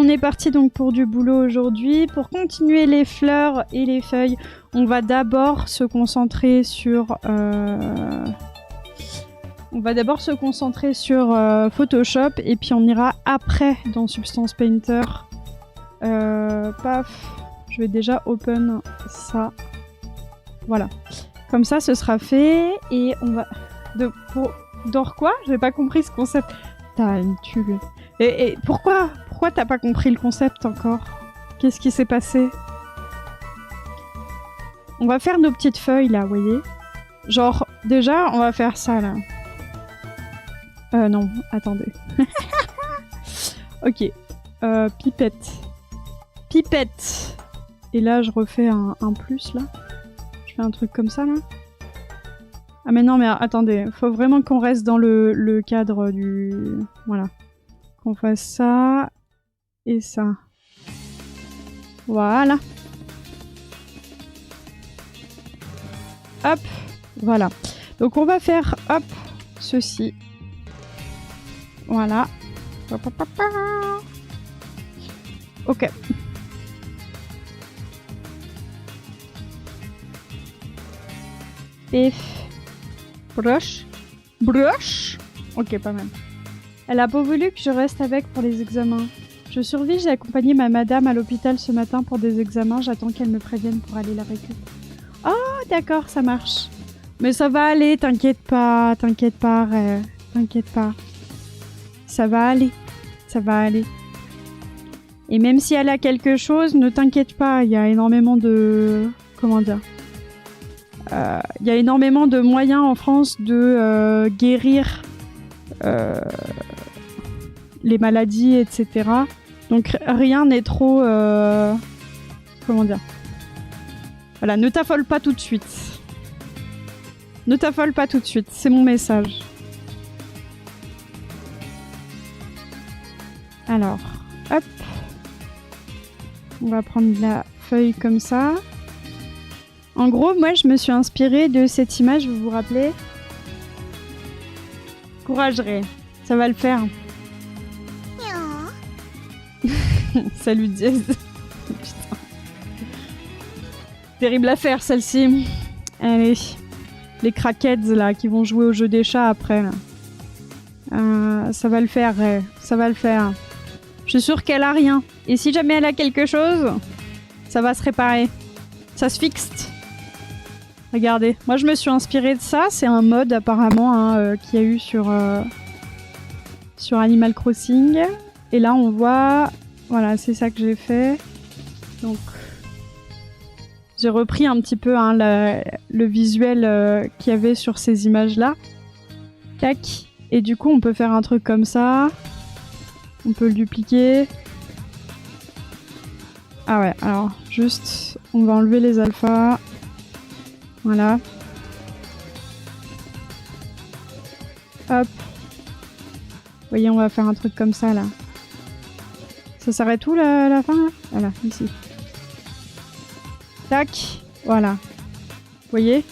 on est parti donc pour du boulot aujourd'hui. Pour continuer les fleurs et les feuilles, on va d'abord se concentrer sur... Photoshop et puis on ira après dans Substance Painter. Paf, je vais déjà open ça. Voilà. Comme ça, ce sera fait et on va... D'or quoi? J'ai pas compris ce concept. T'as une tulle. Et pourquoi t'as pas compris le concept encore? Qu'est-ce qui s'est passé? On va faire nos petites feuilles là, vous voyez? Genre, déjà, on va faire ça là. Non, attendez. Ok. Pipette. Pipette. Et là, je refais un plus, là. Je fais un truc comme ça, là. Ah, mais non, mais attendez. Faut vraiment qu'on reste dans le cadre du... Voilà. Qu'on fasse ça. Et ça. Voilà. Hop. Voilà. Donc, on va faire, hop, ceci. Voilà. Ok. Pif. Brush. Brush. Ok, pas mal. Elle a pas voulu que je reste avec pour les examens. Je survis, j'ai accompagné ma madame à l'hôpital ce matin pour des examens. J'attends qu'elle me prévienne pour aller la récupérer. Oh, d'accord, ça marche. Mais ça va aller, t'inquiète pas, t'inquiète pas, t'inquiète pas. Ça va aller, ça va aller. Et même si elle a quelque chose, ne t'inquiète pas, il y a énormément de... Comment dire? Il y a énormément de moyens en France de guérir les maladies, etc. Donc rien n'est trop... Comment dire? Voilà, ne t'affole pas tout de suite. Ne t'affole pas tout de suite, c'est mon message. Alors, hop. On va prendre la feuille comme ça. En gros, moi, je me suis inspirée de cette image, vous vous rappelez? Courage, Ray. Ça va le faire. Salut, Diaz. Putain. Terrible affaire, celle-ci. Allez. Les crackheads, là, qui vont jouer au jeu des chats après, là. Ça va le faire, Ray. Ça va le faire. Je suis sûre qu'elle a rien. Et si jamais elle a quelque chose, ça va se réparer. Ça se fixe. Regardez. Moi, je me suis inspirée de ça. C'est un mode, apparemment, qu'il y a eu sur Animal Crossing. Et là, on voit... Voilà, c'est ça que j'ai fait. Donc, j'ai repris un petit peu le visuel qu'il y avait sur ces images-là. Tac. Et du coup, on peut faire un truc comme ça. On peut le dupliquer. Ah ouais, alors, juste, on va enlever les alphas. Voilà. Hop. Vous voyez, on va faire un truc comme ça, là. Ça s'arrête où, la fin, là? Voilà, ici. Tac. Voilà. Vous voyez?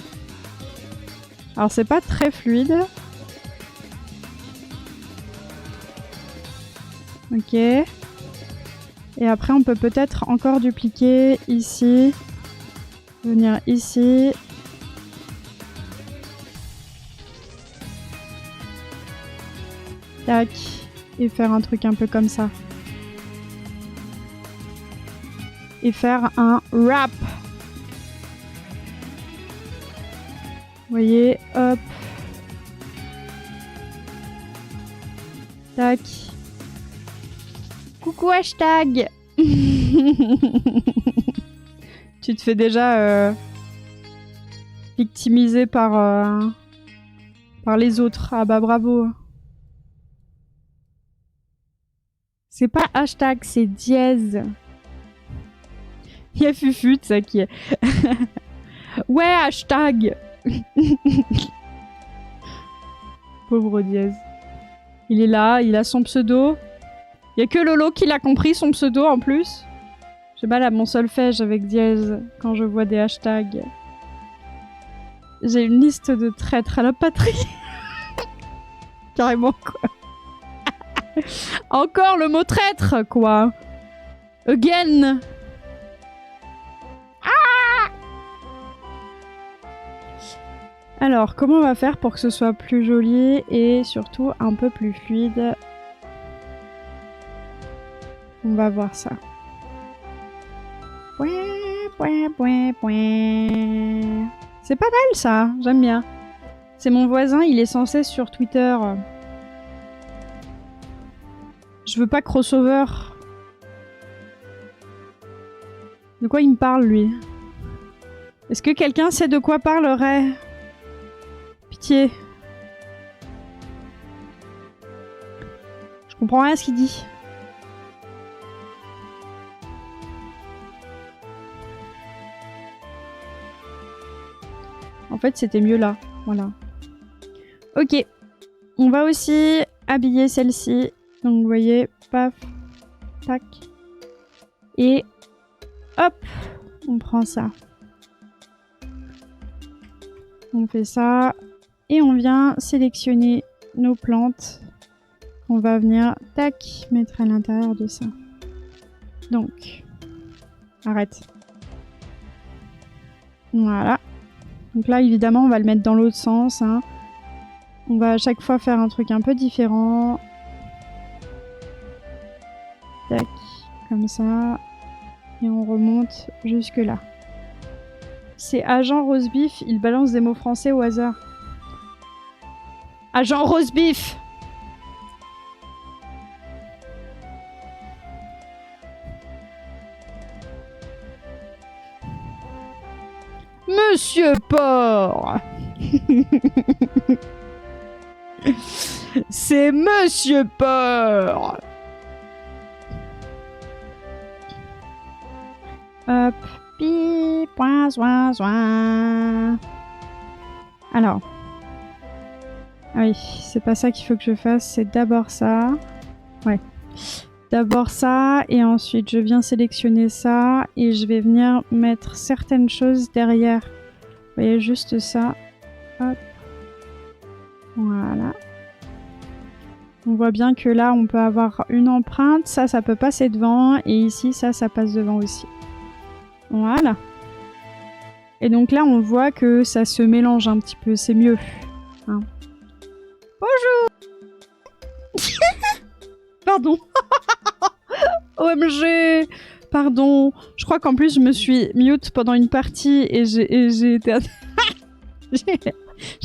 Alors, c'est pas très fluide. Ok. Et après, on peut peut-être encore dupliquer ici. Venir ici. Tac. Et faire un truc un peu comme ça. Et faire un wrap. Vous voyez, hop. Tac. Coucou hashtag. Tu te fais déjà victimiser par les autres. Ah bah bravo. C'est pas hashtag, c'est dièse. Il y a Fufu, ça qui est... Ouais, hashtag. Pauvre dièse. Il est là, il a son pseudo. Il y a que Lolo qui l'a compris, son pseudo en plus. J'ai mal à mon solfège avec dièse quand je vois des hashtags. J'ai une liste de traîtres à la patrie. Carrément, quoi. Encore le mot traître, quoi. Again. Alors, comment on va faire pour que ce soit plus joli et surtout un peu plus fluide? On va voir ça. C'est pas mal ça, j'aime bien. C'est mon voisin, il est sans cesse sur Twitter. Je veux pas crossover. De quoi il me parle, lui? Est-ce que quelqu'un sait de quoi parlerait? Pitié. Je comprends rien à ce qu'il dit. En fait, c'était mieux là. Voilà. Ok. On va aussi habiller celle-ci. Donc, vous voyez, paf, tac. Et hop, on prend ça. On fait ça. Et on vient sélectionner nos plantes. On va venir, tac, mettre à l'intérieur de ça. Donc, arrête. Voilà. Donc là, évidemment, on va le mettre dans l'autre sens. Hein. On va à chaque fois faire un truc un peu différent. Tac, comme ça. Et on remonte jusque là. C'est Agent Rosebeef, il balance des mots français au hasard. Agent Rosebeef! Monsieur Porc! C'est Monsieur Porc! Hop, pi, point, soin, soin. Alors. Ah oui, c'est pas ça qu'il faut que je fasse, c'est d'abord ça. Ouais. D'abord ça, et ensuite je viens sélectionner ça, et je vais venir mettre certaines choses derrière. Vous voyez, juste ça. Hop. Voilà. On voit bien que là, on peut avoir une empreinte, ça peut passer devant, et ici, ça passe devant aussi. Voilà. Et donc là, on voit que ça se mélange un petit peu, c'est mieux. Hein. Bonjour. Pardon. OMG. Pardon. Je crois qu'en plus, je me suis mute pendant une partie et j'ai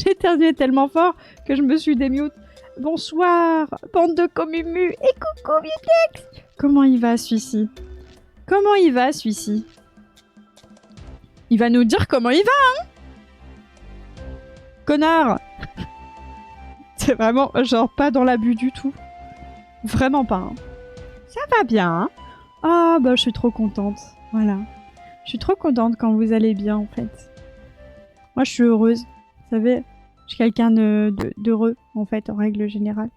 éternué tellement fort que je me suis démute. Bonsoir, bande de commumu. Et coucou, Vitex. Comment il va, celui-ci? Comment il va, celui-ci? Il va nous dire comment il va, hein? Connard. C'est vraiment, genre, pas dans l'abus du tout. Vraiment pas, hein. Ça va bien, hein? Ah, bah, je suis trop contente. Voilà. Je suis trop contente quand vous allez bien, en fait. Moi, je suis heureuse. Vous savez, je suis quelqu'un d'heureux, en fait, en règle générale.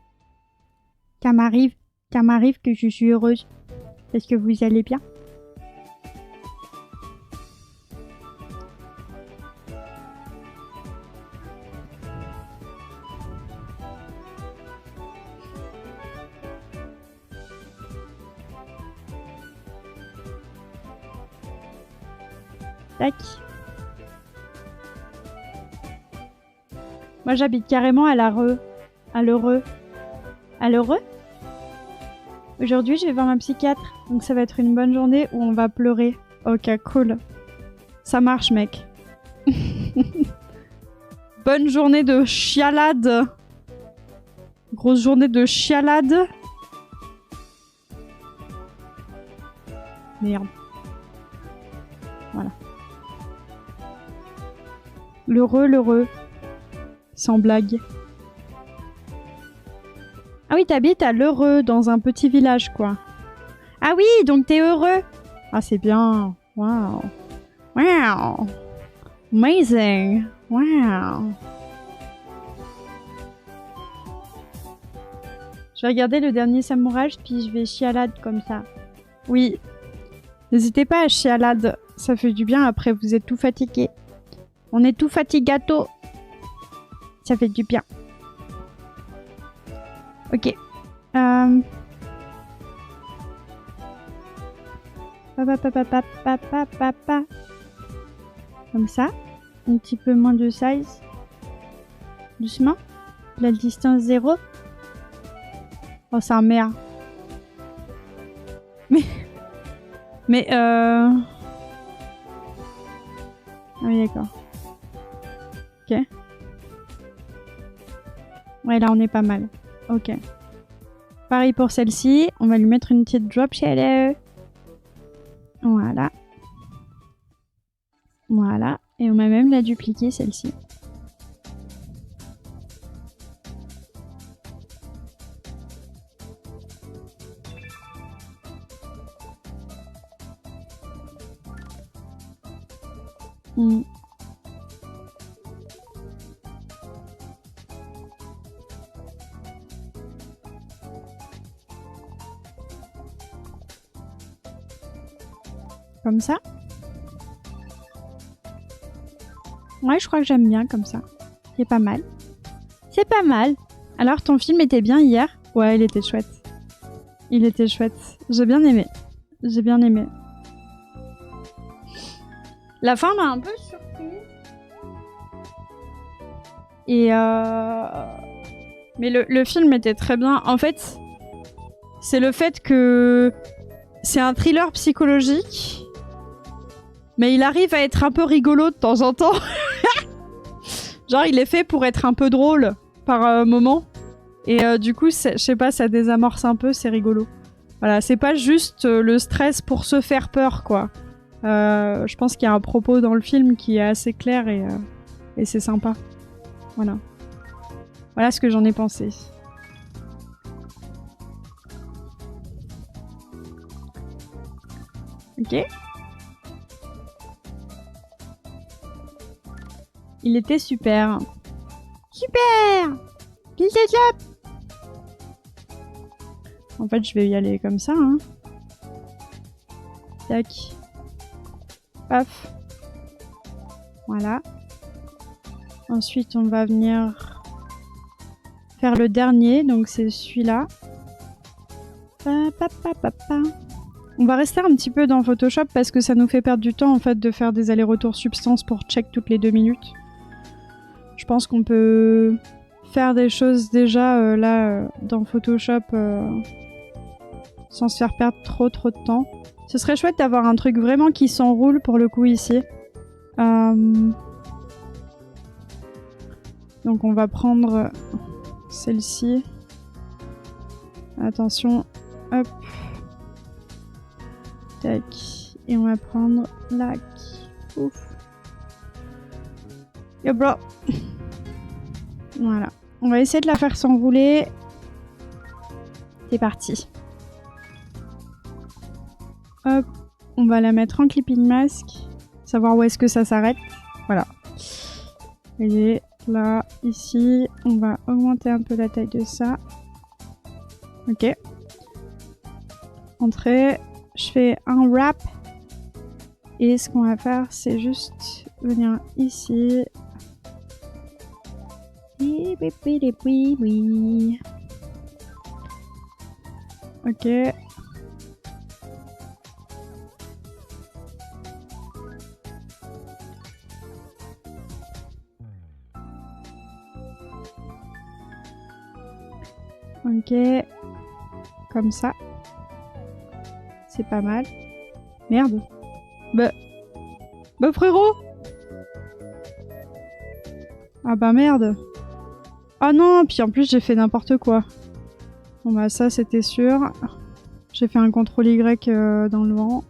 Ça m'arrive que je suis heureuse. Est-ce que vous allez bien? Tac. Moi, j'habite carrément à l'Heureux. À l'Heureux. À l'Heureux? Aujourd'hui, je vais voir ma psychiatre. Donc, ça va être une bonne journée où on va pleurer. Ok, cool. Ça marche, mec. Bonne journée de chialade. Grosse journée de chialade. Merde. Voilà. L'heureux. Sans blague. Ah oui, t'habites à l'Heureux, dans un petit village, quoi. Ah oui, donc t'es heureux. Ah, c'est bien. Wow. Wow. Amazing. Wow. Je vais regarder le dernier samouraï, puis je vais chialade comme ça. Oui. N'hésitez pas à chialade. Ça fait du bien après, vous êtes tout fatigué. On est tout fatigato. Ça fait du bien. Ok. Comme ça. Un petit peu moins de size. Doucement. La distance 0. Oh, c'est un merde. Mais Ah oui, d'accord. Ok. Ouais, là, on est pas mal. Ok. Pareil pour celle-ci. On va lui mettre une petite drop shadow. Voilà. Voilà. Et on va même la dupliquer, celle-ci. Comme ça. Ouais, je crois que j'aime bien comme ça. C'est pas mal. C'est pas mal. Alors, ton film était bien hier? Ouais, il était chouette. Il était chouette. J'ai bien aimé. J'ai bien aimé. La fin m'a un peu surprise. Et mais le film était très bien. En fait, c'est le fait que c'est un thriller psychologique, mais il arrive à être un peu rigolo de temps en temps. Genre, il est fait pour être un peu drôle par moment. Et du coup, je sais pas, ça désamorce un peu, c'est rigolo. Voilà, c'est pas juste le stress pour se faire peur, quoi. Je pense qu'il y a un propos dans le film qui est assez clair et c'est sympa. Voilà. Voilà ce que j'en ai pensé. Ok. Il était super. Super! Il était top! En fait, je vais y aller comme ça, hein. Tac. Paf. Voilà. Ensuite, on va venir faire le dernier, donc c'est celui-là. On va rester un petit peu dans Photoshop parce que ça nous fait perdre du temps en fait de faire des allers-retours substance pour check toutes les 2 minutes. Je pense qu'on peut faire des choses déjà là dans Photoshop sans se faire perdre trop de temps. Ce serait chouette d'avoir un truc vraiment qui s'enroule pour le coup ici. Donc on va prendre celle-ci. Attention, hop. Tac. Et on va prendre la... Ouf. Yo bro. Voilà. On va essayer de la faire s'enrouler. C'est parti. Hop. On va la mettre en clipping mask. Savoir où est-ce que ça s'arrête. Voilà. Et là, ici, on va augmenter un peu la taille de ça. Ok. Entrée. Je fais un wrap. Et ce qu'on va faire, c'est juste venir ici. Ok. Ok. Comme ça. C'est pas mal. Merde. Bah frérot. Ah bah merde. Ah non, puis en plus j'ai fait n'importe quoi. Bon bah ça c'était sûr. J'ai fait un CTRL Y dans le vent.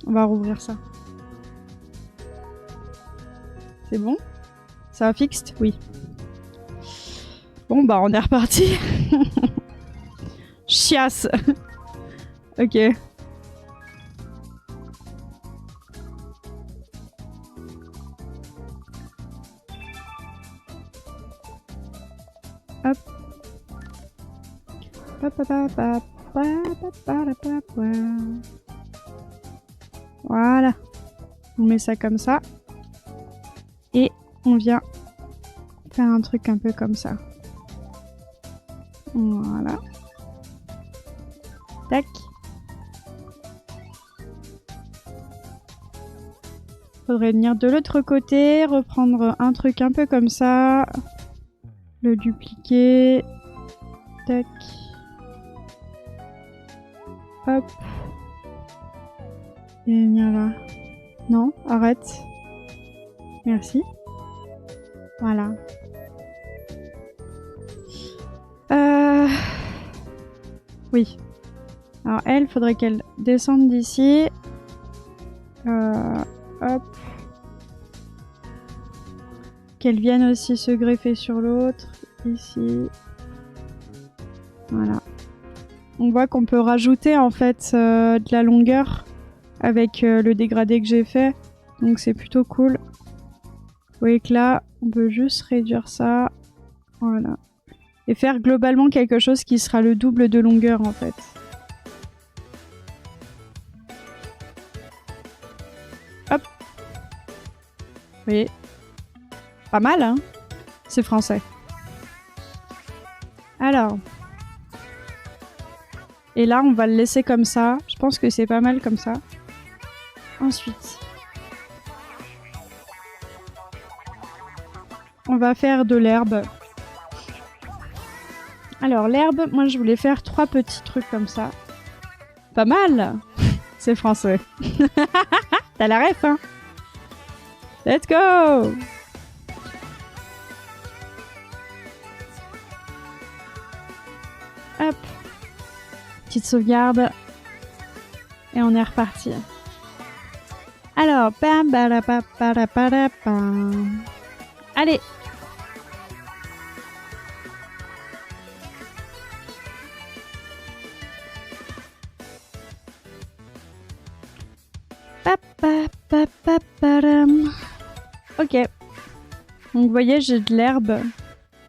On va rouvrir ça. C'est bon? Ça a fixed? Oui. Bon bah on est reparti. Chiasse. Ok. Hop. Voilà. On met ça comme ça. Et on vient faire un truc un peu comme ça. Voilà. Tac. Faudrait venir de l'autre côté, reprendre un truc un peu comme ça. Le dupliquer. Tac. Hop. Et venir là. Non, arrête. Merci. Voilà. Oui. Alors elle, faudrait qu'elle descende d'ici. Hop. Qu'elle vienne aussi se greffer sur l'autre. Ici. Voilà. On voit qu'on peut rajouter en fait de la longueur avec le dégradé que j'ai fait. Donc c'est plutôt cool. Vous voyez que là, on peut juste réduire ça. Voilà. Et faire globalement quelque chose qui sera le double de longueur en fait. Hop. Vous voyez. Pas mal, hein? C'est français. Alors. Et là, on va le laisser comme ça. Je pense que c'est pas mal comme ça. Ensuite. On va faire de l'herbe. Alors, l'herbe, moi, je voulais faire 3 petits trucs comme ça. Pas mal! C'est français. T'as la ref, hein? Let's go! Hop. Petite sauvegarde. Et on est reparti. Alors, bam, bam. Allez! Ok. Donc vous voyez, j'ai de l'herbe.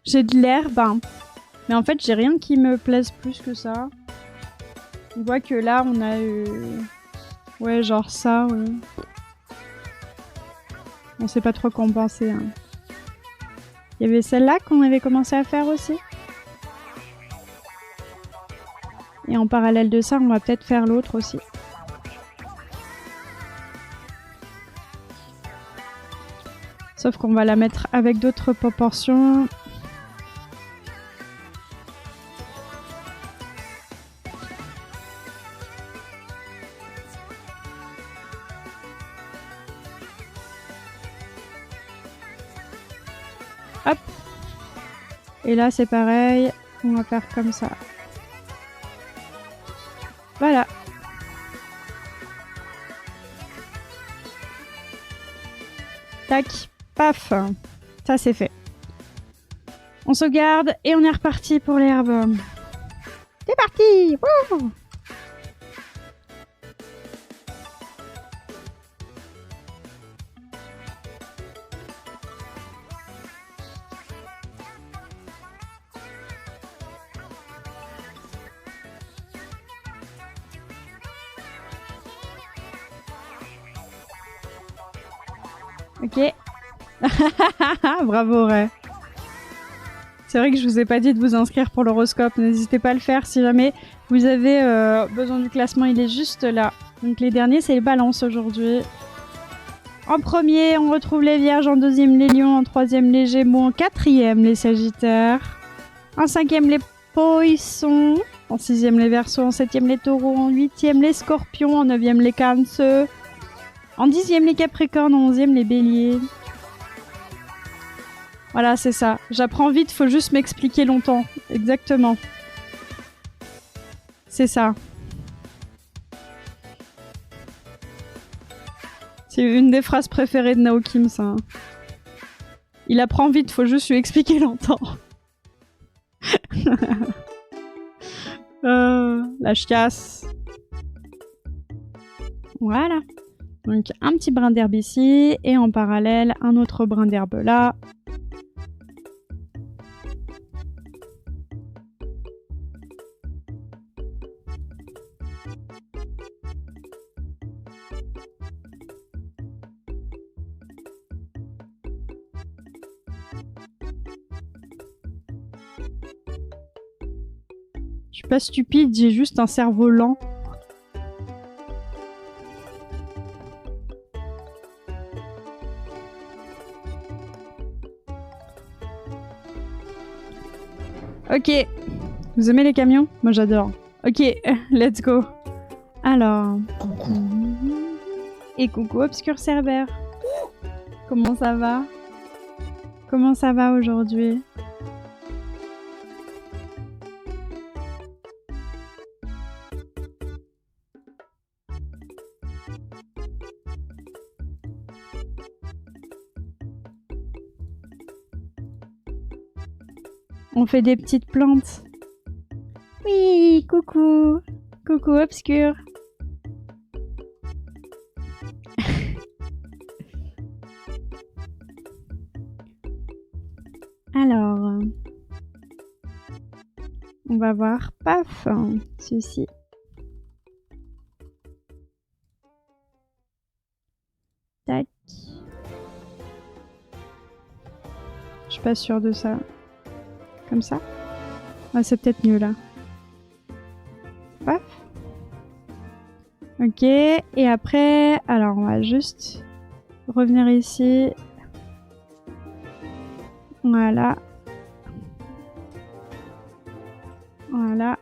J'ai de l'herbe. Hein. Mais en fait, j'ai rien qui me plaise plus que ça. On voit que là, on a eu... Ouais, genre ça, ouais. On sait pas trop quoi en penser. Hein. Il y avait celle-là qu'on avait commencé à faire aussi. Et en parallèle de ça, on va peut-être faire l'autre aussi. Sauf qu'on va la mettre avec d'autres proportions. Hop. Et là, c'est pareil. On va faire comme ça. Voilà. Tac. Paf. Ça, c'est fait. On sauvegarde et on est reparti pour l'herbe. C'est parti. Wouh. Ok. Bravo, Ray. C'est vrai que je vous ai pas dit de vous inscrire pour l'horoscope. N'hésitez pas à le faire si jamais vous avez besoin du classement. Il est juste là. Donc les derniers, c'est les balances aujourd'hui. En premier, on retrouve les vierges. En deuxième, les lions. En troisième, les gémeaux. En quatrième, les sagittaires. En cinquième, les poissons. En sixième, les verseaux. En septième, les taureaux. En huitième, les scorpions. En neuvième, les cancers. En dixième, les capricornes. En onzième, les béliers. Voilà, c'est ça. J'apprends vite, faut juste m'expliquer longtemps. Exactement. C'est ça. C'est une des phrases préférées de Naokim, ça. Il apprend vite, faut juste lui expliquer longtemps. La chiasse. Voilà. Donc un petit brin d'herbe ici, et en parallèle, un autre brin d'herbe là. Je suis pas stupide, j'ai juste un cerveau lent. Ok. Vous aimez les camions? Moi j'adore. Ok, let's go. Alors. Coucou. Et coucou Obscur Cerbère. Comment ça va? Comment ça va aujourd'hui? On fait des petites plantes. Oui, coucou. Coucou Obscur. Alors, on va voir, paf, ceci. Tac. Je suis pas sûre de ça. Comme ça. Ah, c'est peut-être mieux là. Paf. Ok, et après, alors on va juste revenir ici. Voilà. Voilà.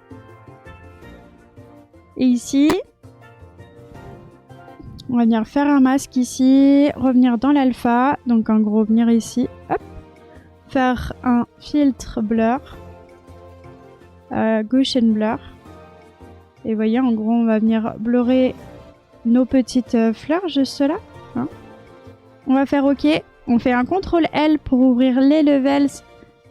Et ici, on va venir faire un masque ici, revenir dans l'alpha, donc en gros venir ici, hop, faire un filtre blur, Gaussian blur. Et vous voyez, en gros, on va venir blurrer nos petites fleurs juste là. Hein. On va faire OK. On fait un CTRL L pour ouvrir les levels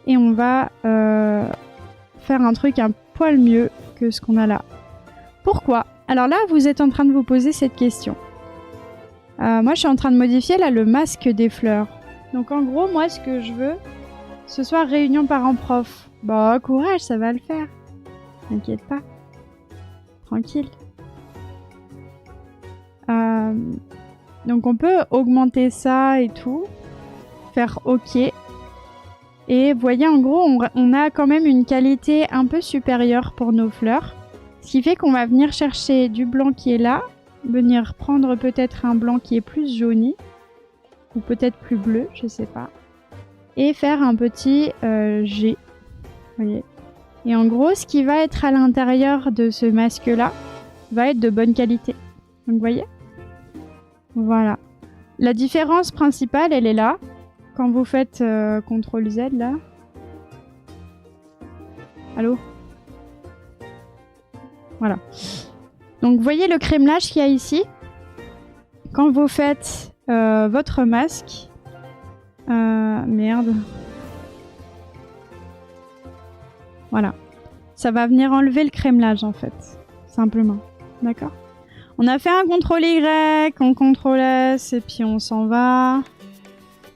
et on va faire un truc un poil mieux que ce qu'on a là. Pourquoi? Alors là, vous êtes en train de vous poser cette question. Moi, je suis en train de modifier là le masque des fleurs. Donc en gros, moi, ce que je veux, ce soir, réunion parents-prof. Bah, courage, ça va le faire. T'inquiète pas. Tranquille. Donc on peut augmenter ça et tout. Faire OK. Et vous voyez, en gros, on a quand même une qualité un peu supérieure pour nos fleurs. Ce qui fait qu'on va venir chercher du blanc qui est là. Venir prendre peut-être un blanc qui est plus jauni. Ou peut-être plus bleu, je sais pas. Et faire un petit G. Vous voyez. Et en gros, ce qui va être à l'intérieur de ce masque-là va être de bonne qualité. Donc, vous voyez? Voilà. La différence principale, elle est là. Quand vous faites CTRL Z, là. Allô? Voilà. Donc, vous voyez le crémelage qu'il y a ici? Quand vous faites votre masque... merde. Voilà. Ça va venir enlever le crémelage, en fait. Simplement. D'accord? On a fait un CTRL Y, on CTRL S, et puis on s'en va.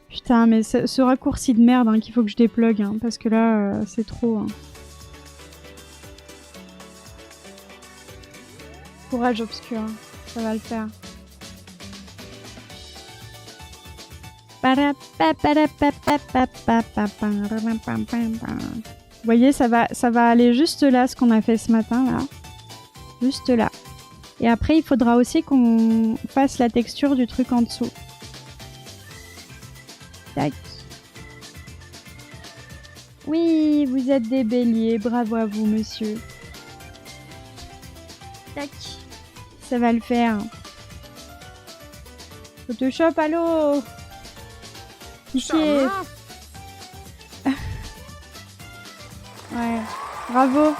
Putain, mais ce raccourci de merde hein, qu'il faut que je déplugue, hein, parce que là, c'est trop. Hein. Courage obscur, hein. Ça va le faire. Vous voyez, ça va aller juste là, ce qu'on a fait ce matin, là. Juste là. Et après, il faudra aussi qu'on fasse la texture du truc en dessous. Tac. Oui, vous êtes des béliers. Bravo à vous, monsieur. Tac. Ça va le faire. Photoshop, allô? Pitié. Ouais. Bravo.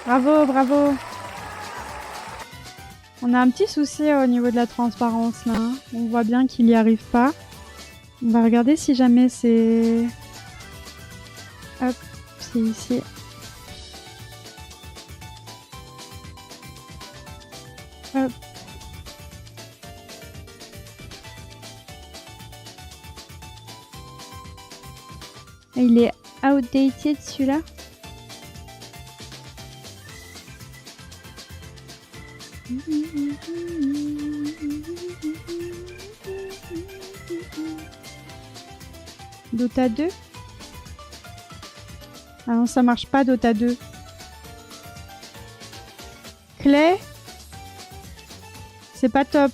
Bravo, bravo. On a un petit souci au niveau de la transparence là. Hein. On voit bien qu'il n'y arrive pas. On va regarder si jamais c'est... Hop, c'est ici. Hop. Il est outdated celui-là. Dota 2. Ah non, ça marche pas Dota 2. Clé. C'est pas top.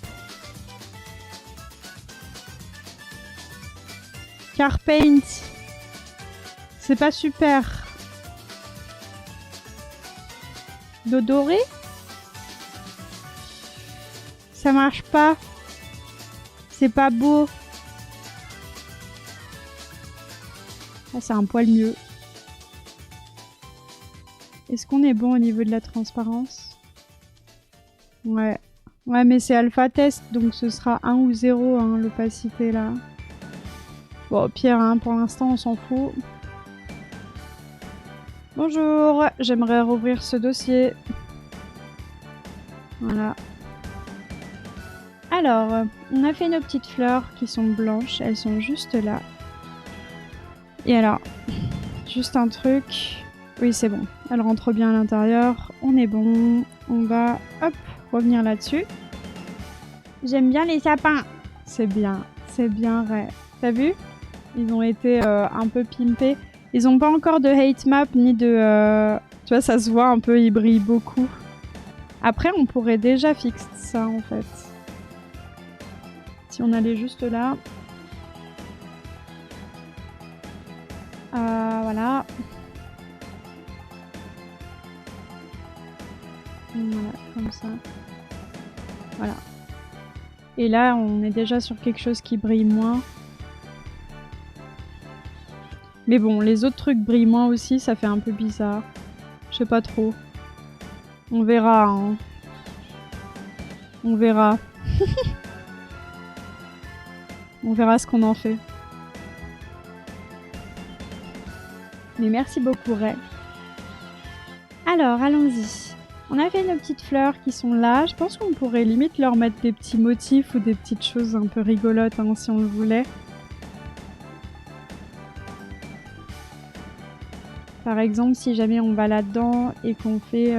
Car Paint. C'est pas super. Dodoré. Ça marche pas. C'est pas beau. Ah, c'est un poil mieux. Est-ce qu'on est bon au niveau de la transparence? Ouais. Ouais, mais c'est alpha test, donc ce sera 1 ou 0, hein, l'opacité, là. Bon, au pire, hein, pour l'instant, on s'en fout. Bonjour, j'aimerais rouvrir ce dossier. Voilà. Alors, on a fait nos petites fleurs qui sont blanches, elles sont juste là. Et alors, juste un truc. Oui, c'est bon. Elle rentre bien à l'intérieur. On est bon. On va, hop, revenir là-dessus. J'aime bien les sapins. C'est bien vrai. T'as vu? Ils ont été un peu pimpés. Ils ont pas encore de hate map ni de... Tu vois, ça se voit un peu, ils brillent beaucoup. Après, on pourrait déjà fixer ça, en fait. Si on allait juste là. Voilà. Voilà, comme ça. Voilà. Et là, on est déjà sur quelque chose qui brille moins. Mais bon, les autres trucs brillent moins aussi, ça fait un peu bizarre. Je sais pas trop. On verra, hein. On verra. On verra ce qu'on en fait. Mais merci beaucoup, Ray. Alors, allons-y. On a fait nos petites fleurs qui sont là. Je pense qu'on pourrait limite leur mettre des petits motifs ou des petites choses un peu rigolotes, hein, si on le voulait. Par exemple, si jamais on va là-dedans et qu'on fait...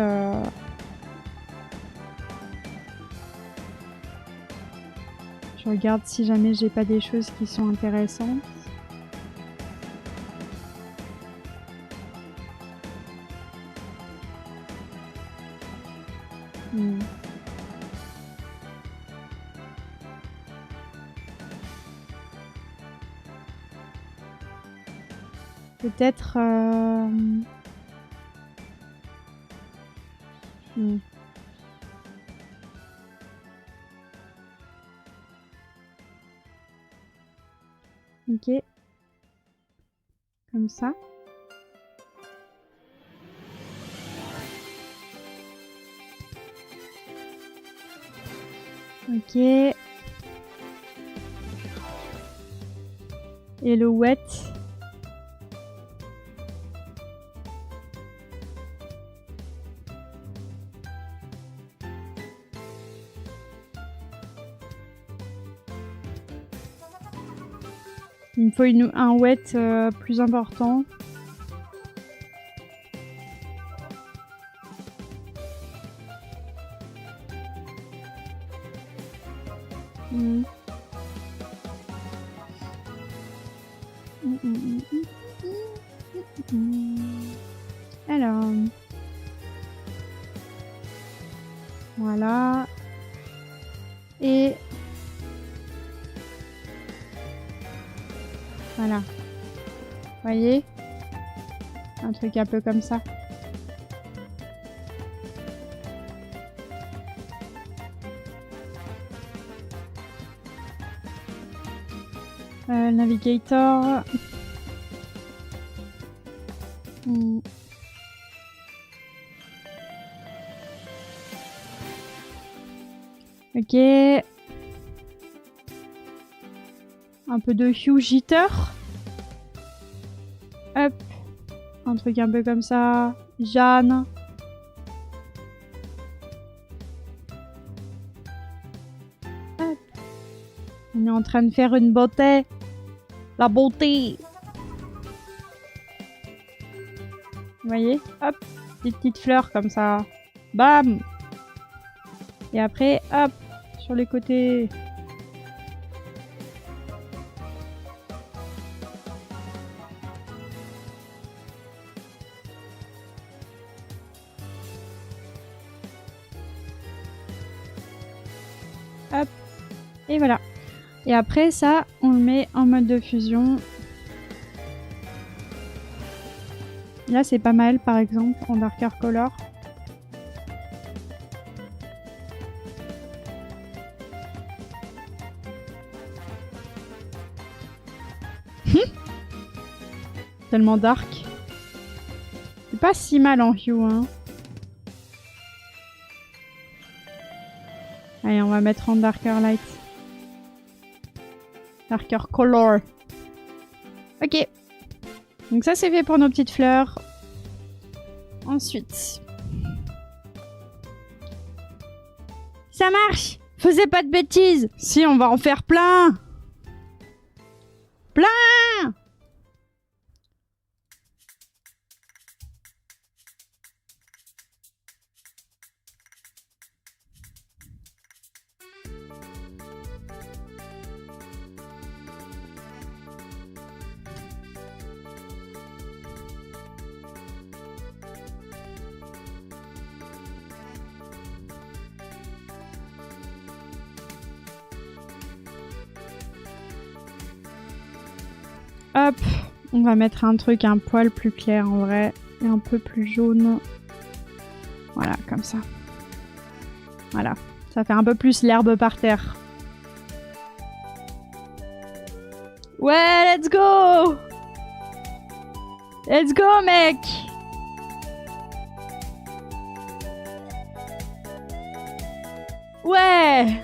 Je regarde si jamais j'ai pas des choses qui sont intéressantes. Peut-être... Ok. Comme ça. Ok. Et le wet. Il me faut un wet plus important. Alors... Voilà. Et... Voilà. Voyez? Un truc un peu comme ça. Navigator. Ok. Un peu de hue jitter. Hop. Un truc un peu comme ça. Jeanne. Hop. On est en train de faire une beauté. La beauté. Vous voyez? Hop. Des petites fleurs comme ça. Bam. Et après, hop. Sur les côtés. Hop. Et voilà. Et après ça, on le met en mode de fusion. Là, c'est pas mal, par exemple, en darker color. Tellement dark. C'est pas si mal en hue, hein. Allez, on va mettre en darker light. Darker color. Ok. Donc ça, c'est fait pour nos petites fleurs. Ensuite. Ça marche! Faisais pas de bêtises! Si, on va en faire plein! Plein! Hop, on va mettre un truc un poil plus clair en vrai, et un peu plus jaune. Voilà, comme ça. Voilà, ça fait un peu plus l'herbe par terre. Ouais, let's go! Let's go, mec! Ouais!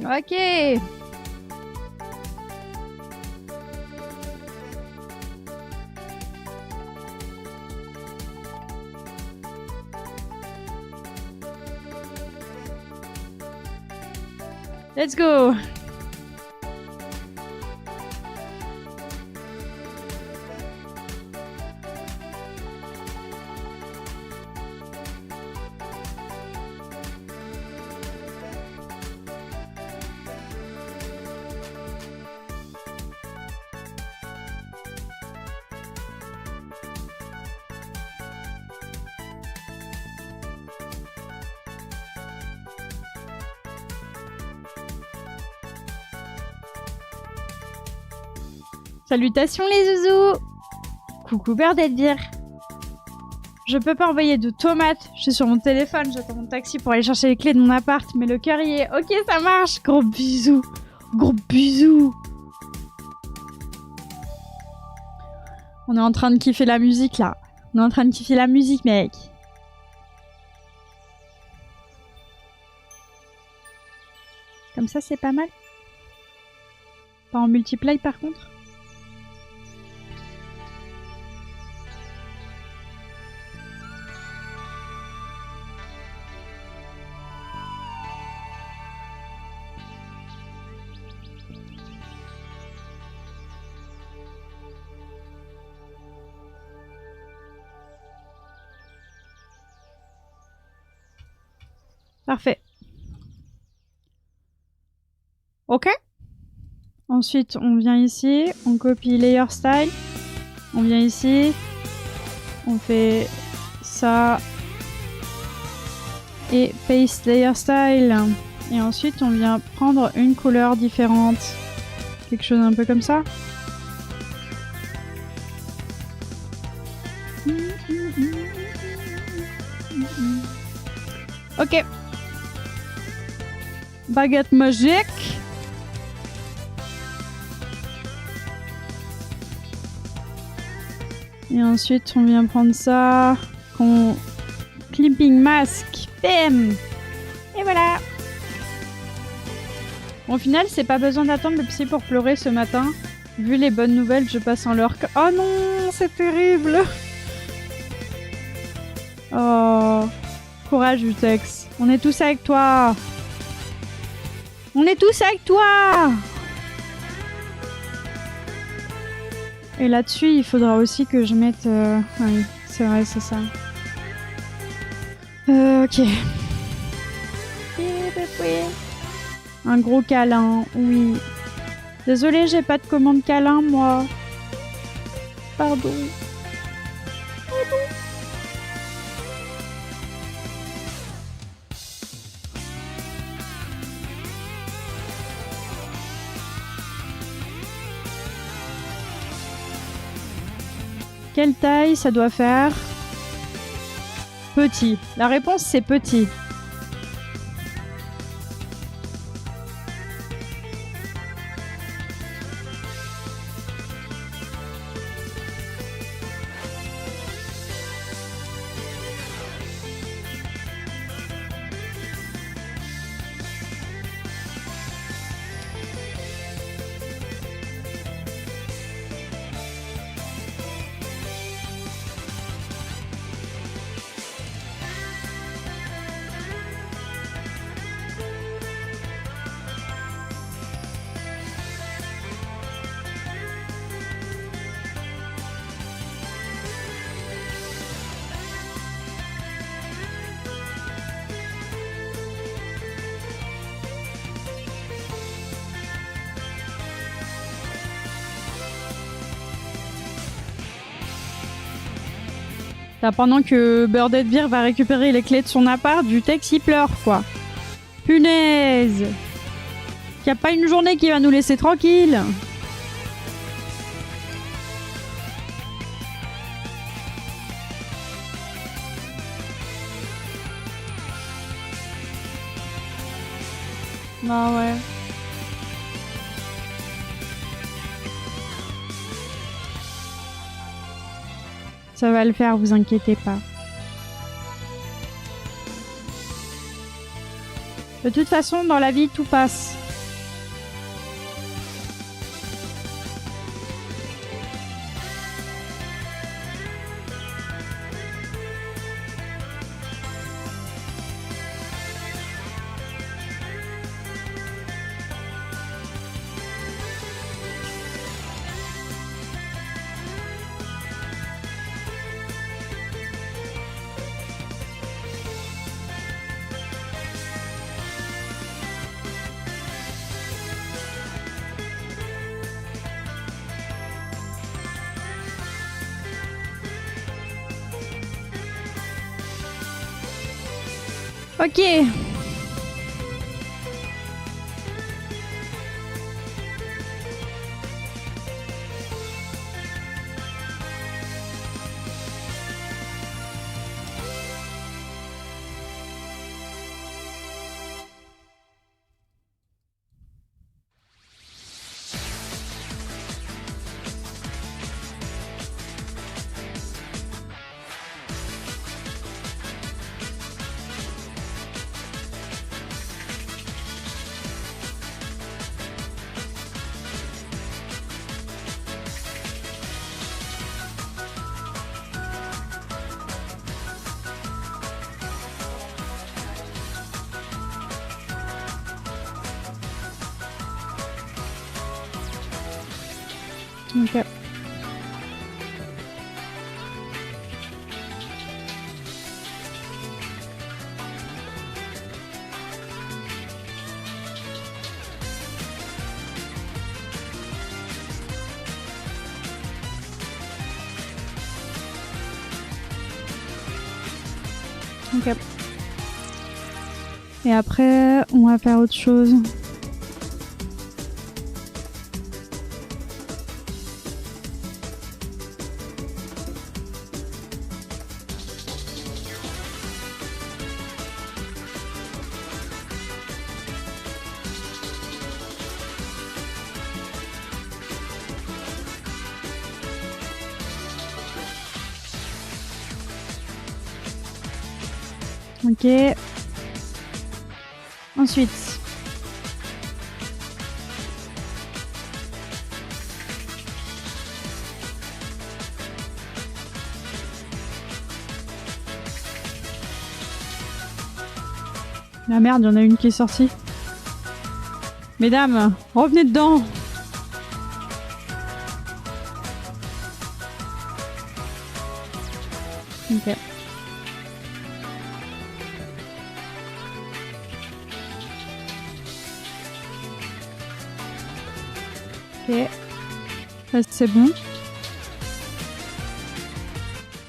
Ok. Let's go. Salutations les zouzous! Coucou Birdedbeer! Je peux pas envoyer de tomates, je suis sur mon téléphone, j'attends mon taxi pour aller chercher les clés de mon appart, mais le cœur y est. Ok, ça marche! Gros bisous! Gros bisous! On est en train de kiffer la musique là. On est en train de kiffer la musique, mec. Comme ça, c'est pas mal. Pas en multiply par contre. Parfait. Ok. Ensuite, on vient ici, on copie Layer Style. On vient ici, on fait ça et Paste Layer Style. Et ensuite, on vient prendre une couleur différente. Quelque chose un peu comme ça. Ok. Baguette magique. Et ensuite, on vient prendre ça. Clipping mask. Bam! Et voilà. Bon, au final, c'est pas besoin d'attendre le psy pour pleurer ce matin. Vu les bonnes nouvelles, je passe en leur... Oh non, c'est terrible. Oh, courage, Vutex. On est tous avec toi. On est tous avec toi. Et là-dessus, il faudra aussi que je mette... Oui, c'est vrai, c'est ça. Ok. Un gros câlin, oui. Désolée, j'ai pas de commande câlin, moi. Pardon. Quelle taille ça doit faire? Petit. La réponse, c'est petit. Là, pendant que Birdedbeer va récupérer les clés de son appart, Vutex il pleure, quoi. Punaise! Y a pas une journée qui va nous laisser tranquille. Bah ouais. Ça va le faire, vous inquiétez pas. De toute façon, dans la vie, tout passe. Ok. Ok. Ok. Et après, on va faire autre chose. Ok. Ensuite. La merde, il y en a une qui est sortie. Mesdames, revenez dedans. Ok. Ok. Ça, c'est bon.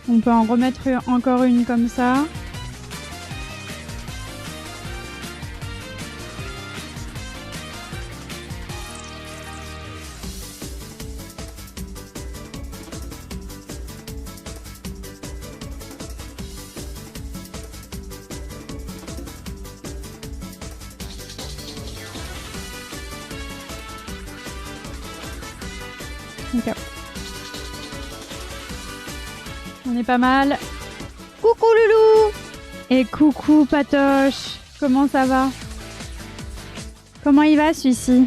On peut en remettre encore une comme ça. Ok. On est pas mal. Coucou Loulou! Et coucou Patoche! Comment ça va? Comment il va celui-ci?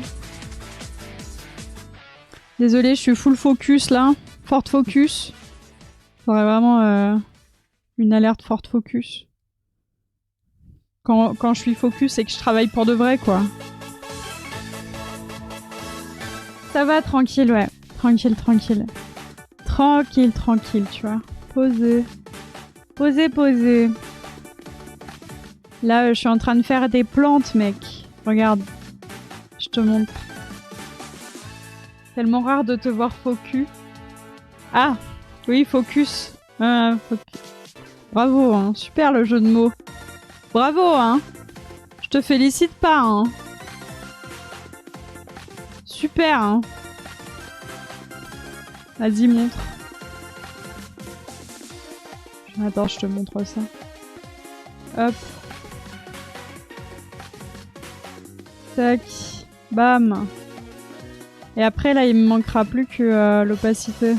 Désolée, je suis full focus là. Fort focus. Faudrait vraiment une alerte forte focus. Quand je suis focus, c'est que je travaille pour de vrai, quoi. Ça va, tranquille, ouais. Tranquille, tranquille. Tranquille, tranquille, tu vois. Posé. Posé, posé. Là, je suis en train de faire des plantes, mec. Regarde. Je te montre. Tellement rare de te voir focus. Ah, oui, focus. Bravo, hein. Super le jeu de mots. Bravo, hein. Je te félicite pas, hein. Super, hein. Vas-y, montre. Attends, je te montre ça. Hop. Tac. Bam. Et après, là, il me manquera plus que l'opacité.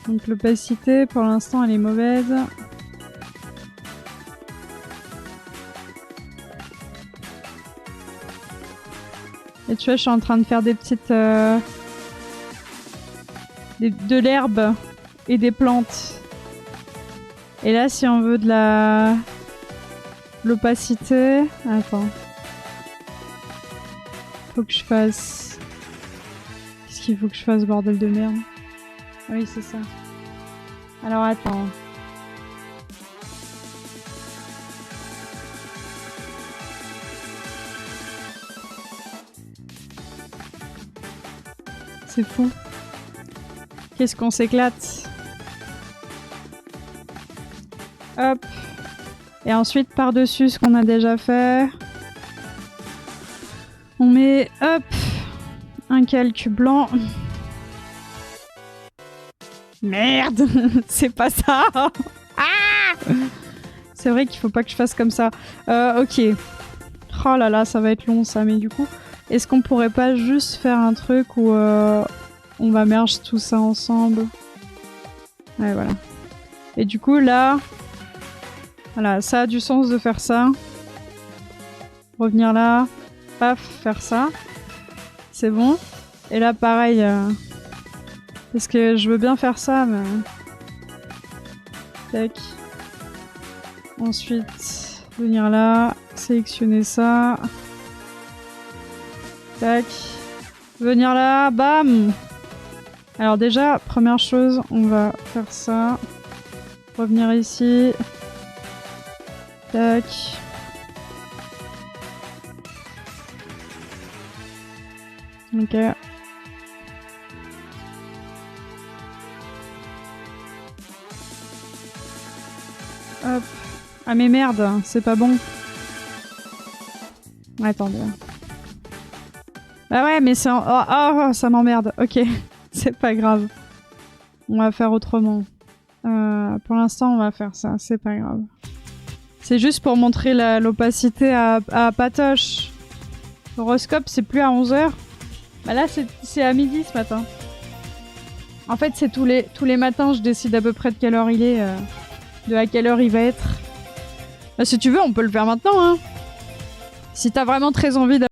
Donc l'opacité, pour l'instant, elle est mauvaise. Et tu vois, je suis en train de faire des petites... de l'herbe et des plantes. Et là, si on veut de l'opacité... Attends. Faut que je fasse... Qu'est-ce qu'il faut que je fasse, bordel de merde? Oui, c'est ça. Alors, attends. C'est fou. Qu'est-ce qu'on s'éclate. Hop. Et ensuite, par-dessus ce qu'on a déjà fait, on met, hop, un calque blanc. Merde. C'est pas ça. Ah, c'est vrai qu'il faut pas que je fasse comme ça. Ok. Oh là là, ça va être long ça, mais du coup, est-ce qu'on pourrait pas juste faire un truc où on va merge tout ça ensemble? Ouais, voilà. Et du coup, là, voilà, ça a du sens de faire ça. Revenir là, paf, faire ça. C'est bon. Et là, pareil, parce que je veux bien faire ça, mais... Tac. Ensuite, venir là, sélectionner ça. Tac. Venir là, bam. Alors déjà, première chose, on va faire ça. Revenir ici. Tac. Ok. Hop. Ah mais merde, c'est pas bon. Attendez. Bah ouais, mais c'est... Oh, ça m'emmerde. Ok, c'est pas grave. On va faire autrement. Pour l'instant, on va faire ça, c'est pas grave. C'est juste pour montrer l'opacité à Patoche. L'horoscope, c'est plus à 11h. Bah là, c'est à midi ce matin. En fait, c'est tous les matins, je décide à peu près de quelle heure il est, de à quelle heure il va être. Bah, si tu veux, on peut le faire maintenant, hein. Si t'as vraiment très envie de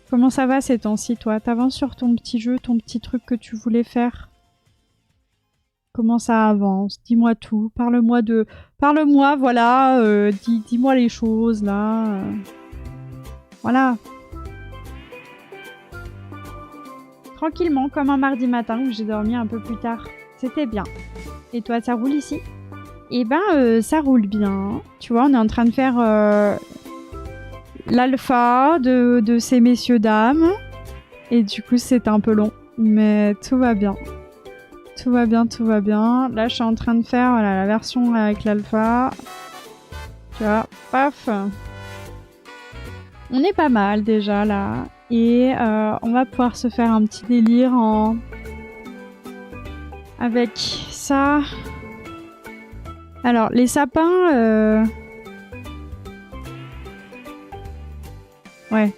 Comment ça va ces temps-ci, toi? T'avances sur ton petit jeu, ton petit truc que tu voulais faire? Comment ça avance? Dis-moi tout. Parle-moi, voilà. Dis-moi les choses, là. Voilà. Tranquillement, comme un mardi matin où j'ai dormi un peu plus tard. C'était bien. Et toi, ça roule ici? Eh ben, ça roule bien. Tu vois, on est en train de faire l'alpha de ces messieurs-dames. Et du coup, c'est un peu long. Mais tout va bien. Tout va bien, tout va bien. Là, je suis en train de faire voilà, la version avec l'alpha. Tu vois, paf. On est pas mal déjà là. Et on va pouvoir se faire un petit délire avec ça. Alors, les sapins... Ouais.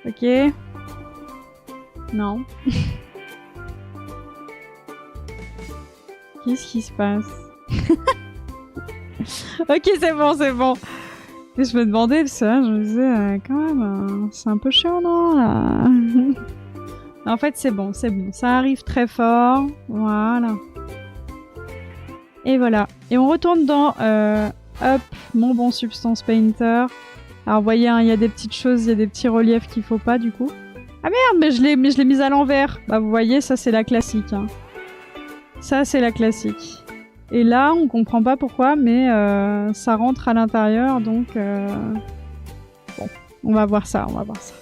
Ok. Non. Qu'est-ce qui se passe? Ok, c'est bon, c'est bon. Et je me demandais, parce que là, je me disais, quand même, c'est un peu chiant, non là. En fait, c'est bon, c'est bon. Ça arrive très fort. Voilà. Et voilà. Et on retourne dans Hop, mon bon Substance Painter. Alors, vous voyez, il y a des petites choses, il y a des petits reliefs qu'il faut pas, du coup. Ah merde, mais je l'ai mise à l'envers. Bah, vous voyez, ça, c'est la classique. Hein. Ça, c'est la classique. Et là, on comprend pas pourquoi, mais ça rentre à l'intérieur, donc... Bon, on va voir ça, on va voir ça.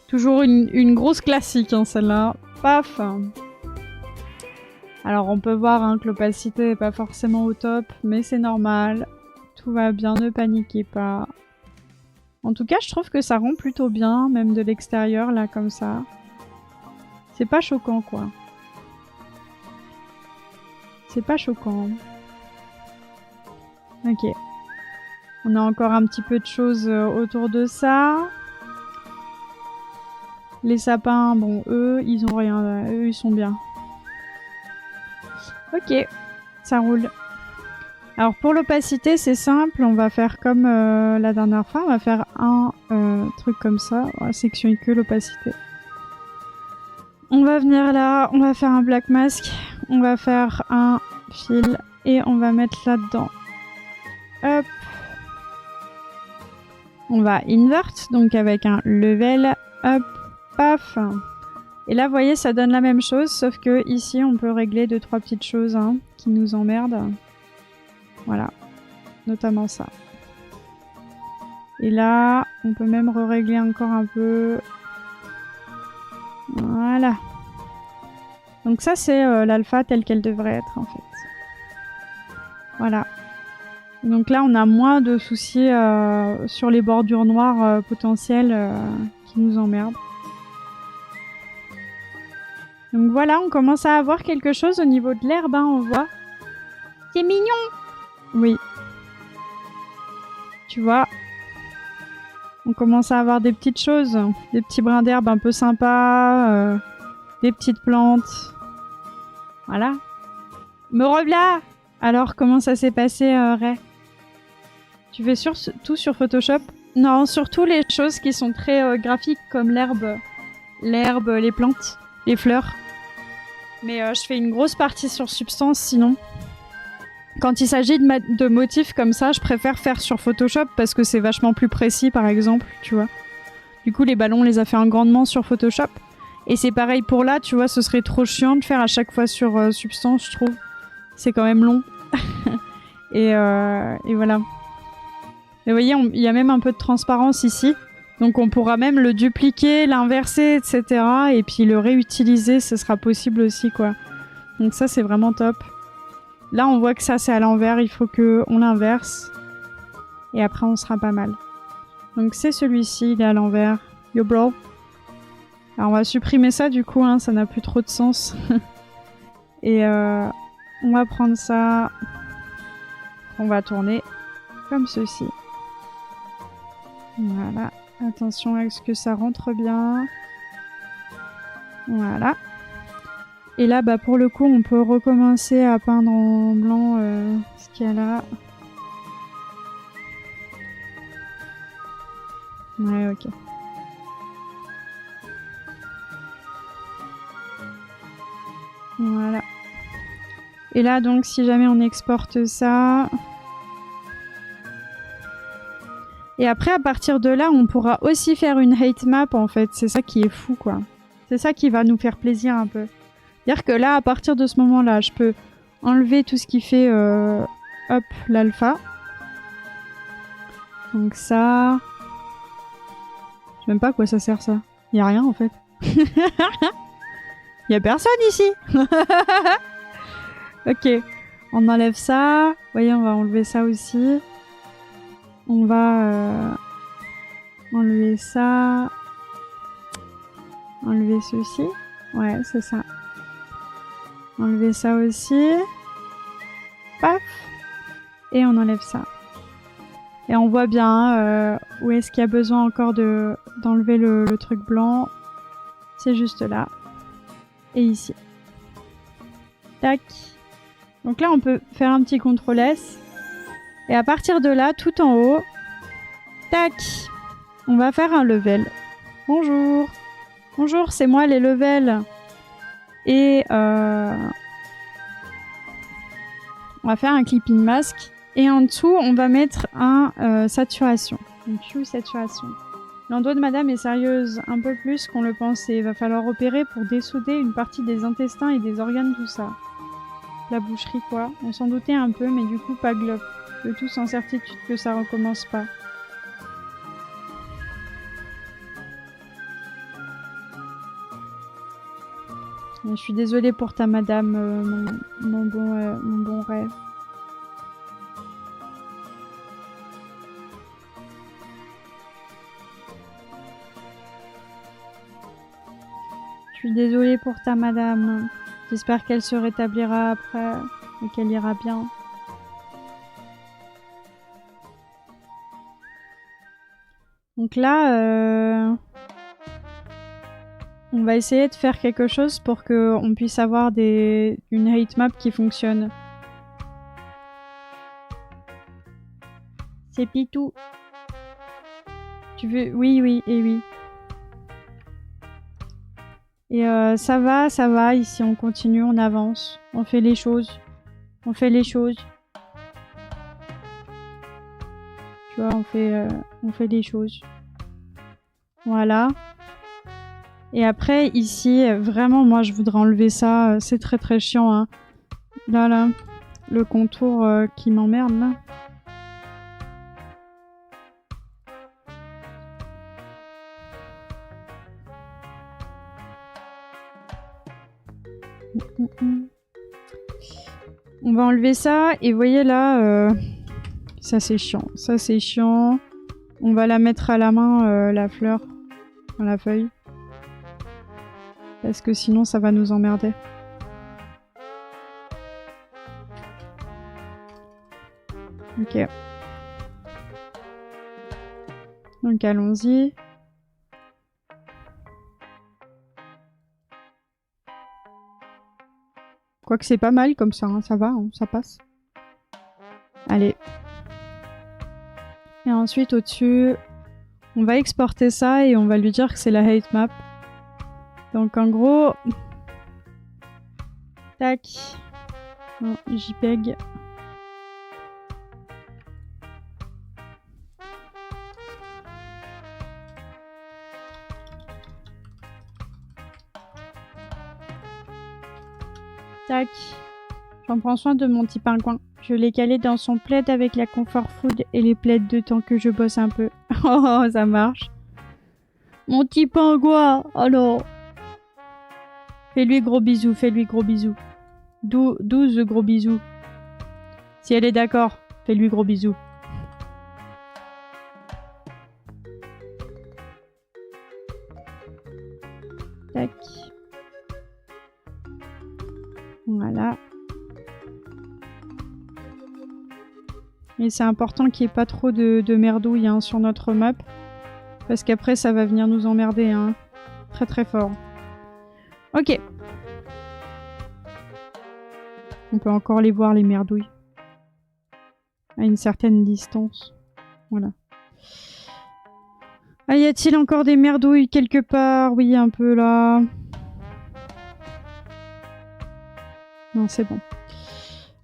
Toujours une grosse classique, hein, celle-là. Paf. Alors, on peut voir hein, que l'opacité n'est pas forcément au top, mais c'est normal. Tout va bien, ne paniquez pas. En tout cas, je trouve que ça rend plutôt bien, même de l'extérieur, là, comme ça. C'est pas choquant, quoi. C'est pas choquant. Ok. On a encore un petit peu de choses autour de ça. Les sapins, bon, eux, ils ont rien. Eux, ils sont bien. Ok, ça roule. Alors pour l'opacité, c'est simple. On va faire comme la dernière fois. On va faire un truc comme ça. Section que l'opacité. On va venir là. On va faire un black mask. On va faire un fil. Et on va mettre là-dedans. Hop. On va invert. Donc avec un level. Hop. Paf. Et là, vous voyez, ça donne la même chose. Sauf que ici, on peut régler 2-3 petites choses hein, qui nous emmerdent. Voilà, notamment ça. Et là, on peut même régler encore un peu. Voilà. Donc ça, c'est l'alpha telle qu'elle devrait être, en fait. Voilà. Donc là, on a moins de soucis sur les bordures noires potentielles qui nous emmerdent. Donc voilà, on commence à avoir quelque chose au niveau de l'herbe, hein, on voit. C'est mignon! Oui. Tu vois, on commence à avoir des petites choses, des petits brins d'herbe un peu sympas, des petites plantes. Voilà. Me revoilà! Alors, comment ça s'est passé, Ray? Tu fais tout sur Photoshop? Non, surtout les choses qui sont très graphiques, comme l'herbe, les plantes, les fleurs. Mais je fais une grosse partie sur Substance, sinon. Quand il s'agit de motifs comme ça, je préfère faire sur Photoshop parce que c'est vachement plus précis, par exemple, tu vois. Du coup, les ballons, on les a fait grandement sur Photoshop. Et c'est pareil pour là, tu vois, ce serait trop chiant de faire à chaque fois sur Substance, je trouve. C'est quand même long. et voilà. Et vous voyez, il y a même un peu de transparence ici. Donc on pourra même le dupliquer, l'inverser, etc. Et puis le réutiliser, ce sera possible aussi, quoi. Donc ça, c'est vraiment top. Là, on voit que ça, c'est à l'envers. Il faut qu'on l'inverse. Et après, on sera pas mal. Donc c'est celui-ci, il est à l'envers. Yo, bro. Alors, on va supprimer ça, du coup. Hein, ça n'a plus trop de sens. Et on va prendre ça. On va tourner comme ceci. Voilà. Attention à ce que ça rentre bien. Voilà. Et là, bah, pour le coup, on peut recommencer à peindre en blanc ce qu'il y a là. Ouais, ok. Voilà. Et là, donc, si jamais on exporte ça... Et après, à partir de là, on pourra aussi faire une hate map, en fait. C'est ça qui est fou, quoi. C'est ça qui va nous faire plaisir un peu. C'est-à-dire que là, à partir de ce moment-là, je peux enlever tout ce qui fait, hop, l'alpha. Donc ça... Je sais même pas à quoi ça sert, ça. Y a rien, en fait. Y a personne ici. Ok. On enlève ça. Vous voyez, on va enlever ça aussi. On va enlever ça. Enlever ceci. Ouais, c'est ça. Enlever ça aussi. Paf. Et on enlève ça. Et on voit bien où est-ce qu'il y a besoin encore d'enlever le truc blanc. C'est juste là. Et ici. Tac. Donc là, on peut faire un petit CTRL S. Et à partir de là, tout en haut, tac, on va faire un level. Bonjour. Bonjour, c'est moi les levels. Et on va faire un clipping mask. Et en dessous, on va mettre un saturation. Donc, hue saturation. L'endos de madame est sérieuse, un peu plus qu'on le pensait. Va falloir opérer pour dessouder une partie des intestins et des organes, tout ça. La boucherie, quoi. On s'en doutait un peu, mais du coup, pas glop. Le tout sans certitude que ça recommence pas. Je suis désolée pour ta madame, mon bon rêve. Je suis désolée pour ta madame. J'espère qu'elle se rétablira après et qu'elle ira bien. Donc là, on va essayer de faire quelque chose pour qu'on puisse avoir une hate map qui fonctionne. C'est Pitou. Tu veux... Oui, oui, et oui. Et ça va, ici on continue, on avance, on fait les choses. On fait les choses. Tu vois, on fait des choses. Voilà. Et après, ici, vraiment, moi, je voudrais enlever ça. C'est très, très chiant, hein. Là, le contour qui m'emmerde, là. On va enlever ça. Et vous voyez, là, ça, c'est chiant. Ça, c'est chiant. On va la mettre à la main, la fleur. Dans la feuille. Parce que sinon, ça va nous emmerder. Ok. Donc, allons-y. Quoique c'est pas mal comme ça, hein, ça va, hein, ça passe. Allez. Et ensuite, au-dessus, on va exporter ça et on va lui dire que c'est la hate map. Donc, en gros... Tac. Non, JPEG. Tac. J'en prends soin de mon petit pingouin. Je l'ai calé dans son plaid avec la comfort food et les plaids de temps que je bosse un peu. Oh, ça marche. Mon petit pingouin. Oh non. Fais-lui gros bisous, fais-lui gros bisous. 12 gros bisous. Si elle est d'accord, fais-lui gros bisous. Tac. Voilà. Et c'est important qu'il n'y ait pas trop de merdouille hein, sur notre map. Parce qu'après, ça va venir nous emmerder. Hein. Très très fort. Ok. On peut encore les voir, les merdouilles. À une certaine distance. Voilà. Ah, y a-t-il encore des merdouilles quelque part? Oui, un peu là. Non, c'est bon.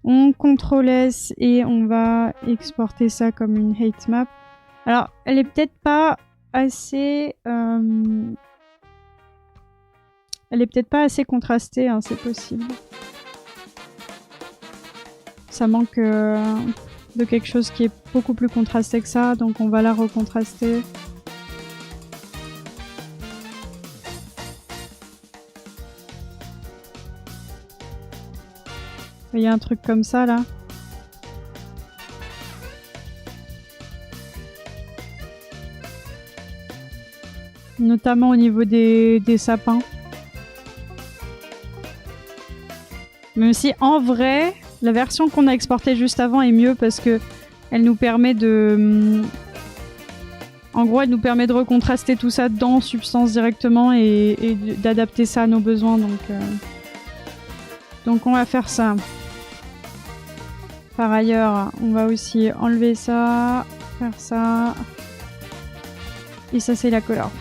On CTRL S et on va exporter ça comme une hate map. Alors, elle est peut-être pas assez... Elle est peut-être pas assez contrastée, hein, c'est possible. Ça manque de quelque chose qui est beaucoup plus contrasté que ça, donc on va la recontraster. Il y a un truc comme ça là. Notamment au niveau des sapins. Même si en vrai, la version qu'on a exportée juste avant est mieux parce que elle nous permet de... En gros, elle nous permet de recontraster tout ça dans Substance directement et d'adapter ça à nos besoins. Donc on va faire ça. Par ailleurs, on va aussi enlever ça, faire ça. Et ça, c'est la couleur.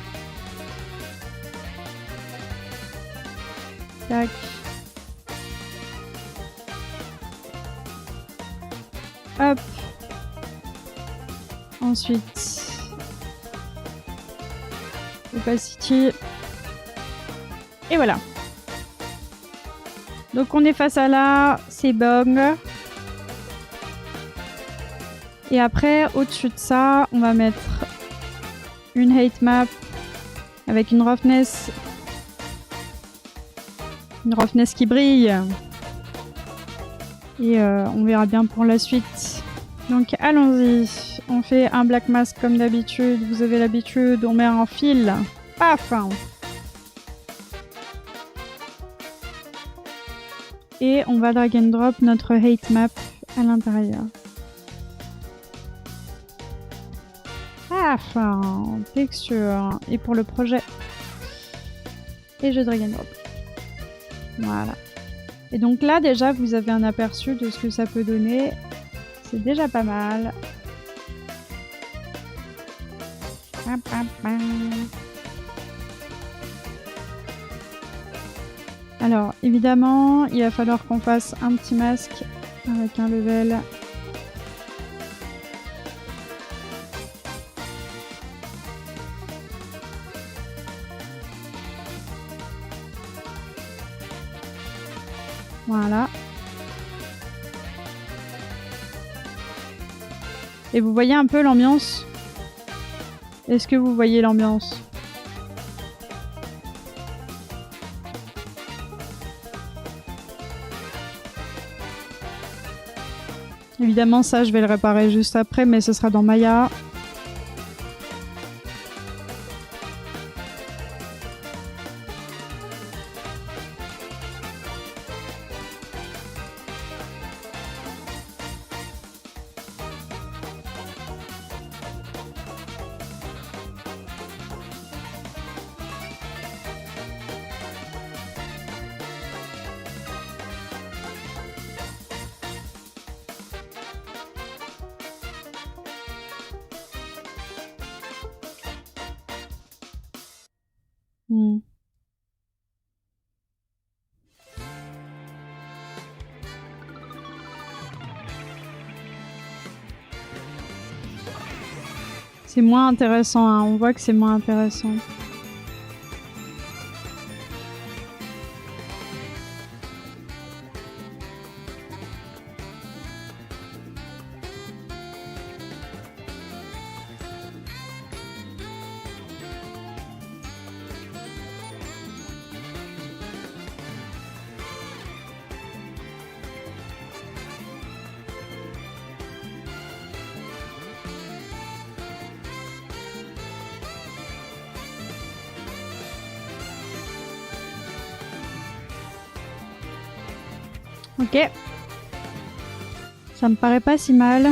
Tac. Hop. Ensuite, opacity. Et voilà. Donc on est face à là, c'est bon. Et après, au-dessus de ça, on va mettre une hate map avec une roughness qui brille. Et on verra bien pour la suite. Donc allons-y. On fait un black mask comme d'habitude. Vous avez l'habitude, on met un fil. Paf! Et on va drag and drop notre hate map à l'intérieur. Paf! Texture. Et pour le projet. Et je drag and drop. Voilà. Et donc là, déjà, vous avez un aperçu de ce que ça peut donner. C'est déjà pas mal. Alors, évidemment, il va falloir qu'on fasse un petit masque avec un level. Voilà. Et vous voyez un peu l'ambiance? Est-ce que vous voyez l'ambiance? Évidemment, ça, je vais le réparer juste après, mais ce sera dans Maya. C'est moins intéressant, hein. On voit que c'est moins intéressant. Ok. Ça me paraît pas si mal.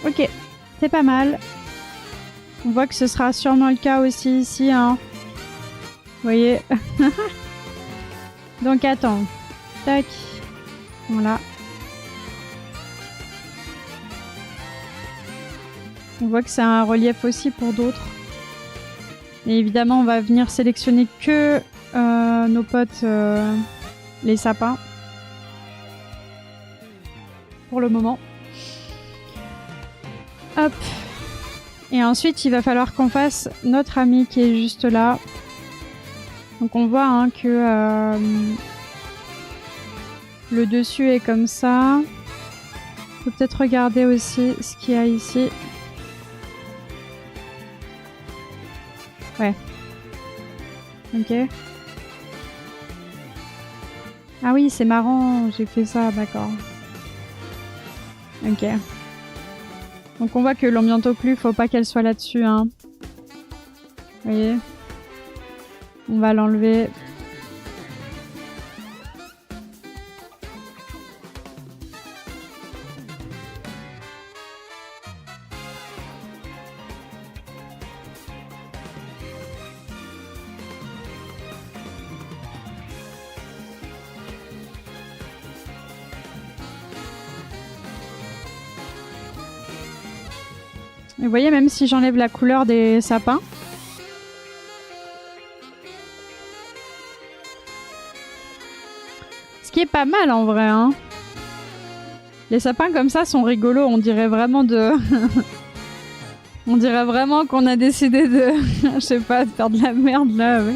Ok. C'est pas mal. On voit que ce sera sûrement le cas aussi ici, hein. Vous voyez. Donc attends. Tac. Voilà. On voit que c'est un relief aussi pour d'autres. Et évidemment, on va venir sélectionner que nos potes, les sapins. Pour le moment. Hop. Et ensuite, il va falloir qu'on fasse notre ami qui est juste là. Donc on voit hein, que le dessus est comme ça. On peut peut-être regarder aussi ce qu'il y a ici. Ouais. Ok. Ah oui, c'est marrant, j'ai fait ça, d'accord. Ok. Donc on voit que l'ambiantoclus, faut pas qu'elle soit là-dessus, hein. Vous voyez ? On va l'enlever. Et vous voyez, même si j'enlève la couleur des sapins, ce qui est pas mal en vrai, hein. Les sapins comme ça sont rigolos, on dirait vraiment de... on dirait vraiment qu'on a décidé de... je sais pas, de faire de la merde là, ouais.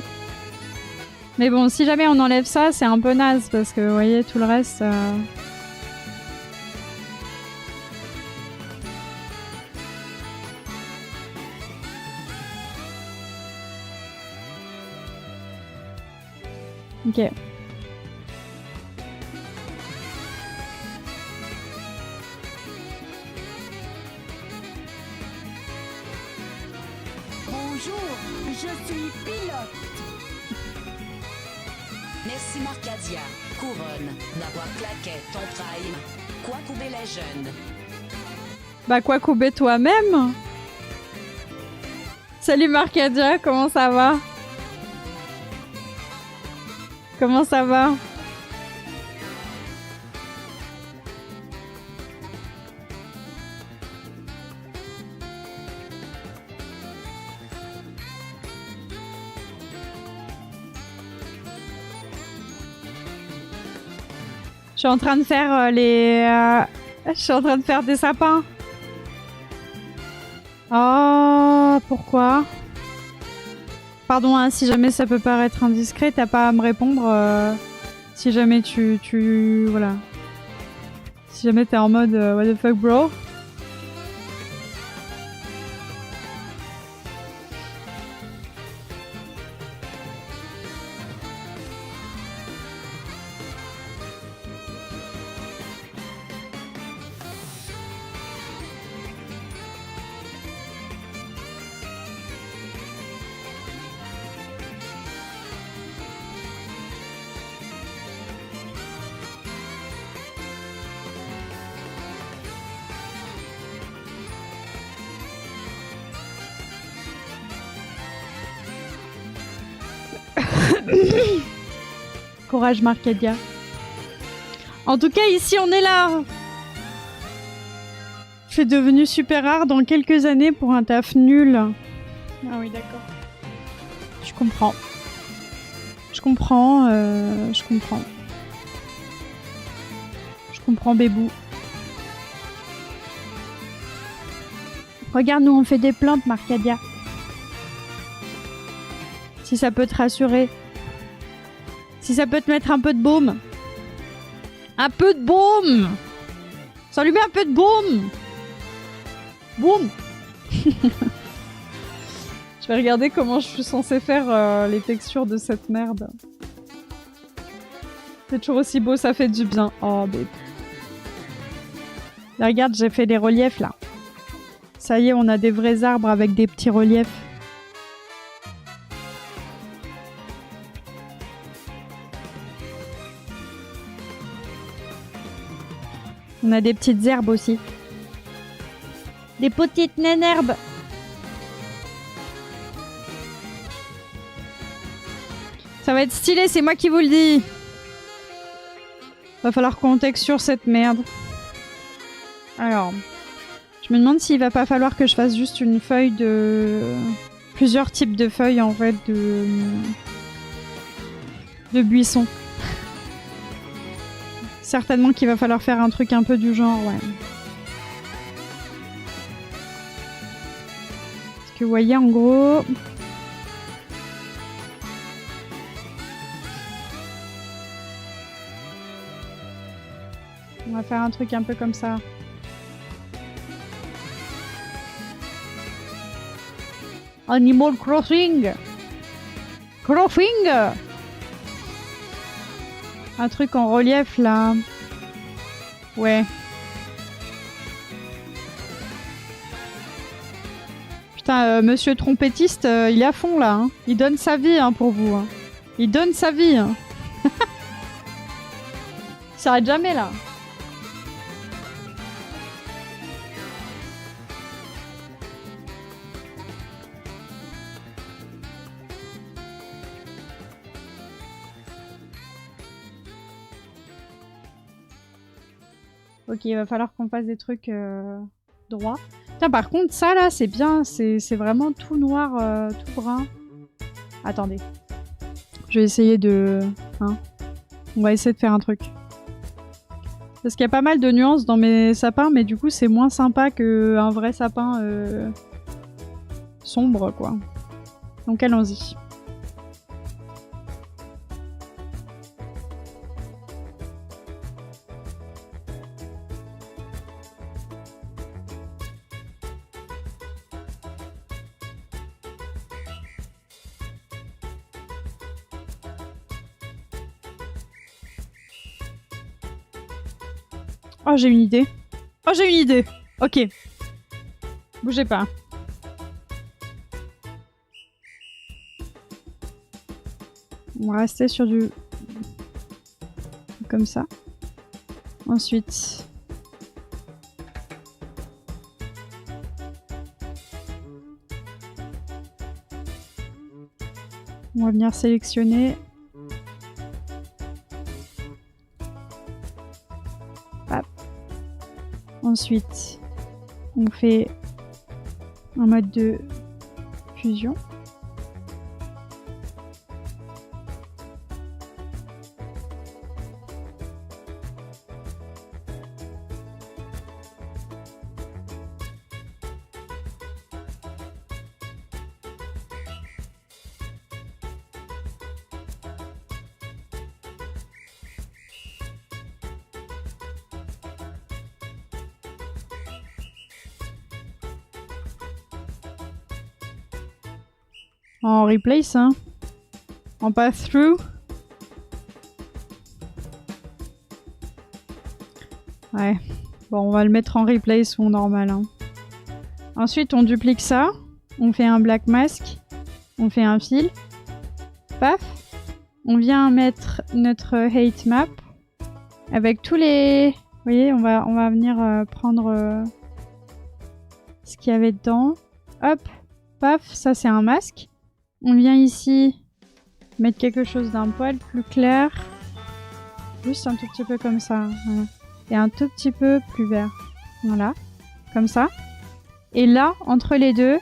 Mais bon, si jamais on enlève ça, c'est un peu naze, parce que vous voyez, tout le reste... Ok. Bonjour, je suis pilote. Merci Marcadia, couronne, d'avoir claqué ton prime. Quoi couper les jeunes? Bah quoi couper toi-même? Salut Marcadia, comment ça va? Comment ça va? Je suis en train de faire je suis en train de faire des sapins. Oh, pourquoi? Pardon, hein, si jamais ça peut paraître indiscret, t'as pas à me répondre. Si jamais voilà. Si jamais t'es en mode what the fuck, bro. Courage Marcadia. En tout cas, ici, on est là. C'est devenu super rare dans quelques années pour un taf nul. Ah oui, d'accord. Je comprends. Je comprends, je comprends. Je comprends, Bébou. Regarde, nous, on fait des plantes, Marcadia. Si ça peut te rassurer. Si ça peut te mettre un peu de baume. Un peu de baume. Ça lui met un peu de baume. Boum. Je vais regarder comment je suis censée faire les textures de cette merde. C'est toujours aussi beau, ça fait du bien. Oh, bébé. Là, regarde, j'ai fait des reliefs, là. Ça y est, on a des vrais arbres avec des petits reliefs. On a des petites herbes aussi. Des petites naines-herbes. Ça va être stylé, c'est moi qui vous le dis. Va falloir qu'on texture cette merde. Alors, je me demande s'il va pas falloir que je fasse juste une feuille de... Plusieurs types de feuilles, en fait, de buissons. Certainement qu'il va falloir faire un truc un peu du genre, ouais. Parce que vous voyez, en gros... On va faire un truc un peu comme ça. Animal Crossing! Crossing! Un truc en relief là. Ouais. Putain, monsieur trompettiste, il est à fond là. Hein. Il donne sa vie hein, pour vous. Hein. Il donne sa vie. Hein. Il s'arrête jamais là. Ok, il va falloir qu'on fasse des trucs droits. Tiens, par contre, ça là, c'est bien. C'est vraiment tout noir, tout brun. Attendez. Je vais essayer de... Hein. On va essayer de faire un truc. Parce qu'il y a pas mal de nuances dans mes sapins, mais du coup, c'est moins sympa qu'un vrai sapin sombre, quoi. Donc, allons-y. Oh, j'ai une idée. Oh, j'ai une idée. Ok. Bougez pas. On va rester sur du... Comme ça. Ensuite... On va venir sélectionner... Ensuite, on fait un mode de fusion. En replace, hein. En pass-through. Ouais. Bon, on va le mettre en replace ou en normal. Hein. Ensuite, on duplique ça. On fait un black mask. On fait un fil. Paf. On vient mettre notre hate map. Avec tous les... Vous voyez, on va venir prendre ce qu'il y avait dedans. Hop. Paf. Ça, c'est un masque. On vient ici mettre quelque chose d'un poil plus clair. Juste un tout petit peu comme ça. Voilà. Et un tout petit peu plus vert. Voilà. Comme ça. Et là, entre les deux,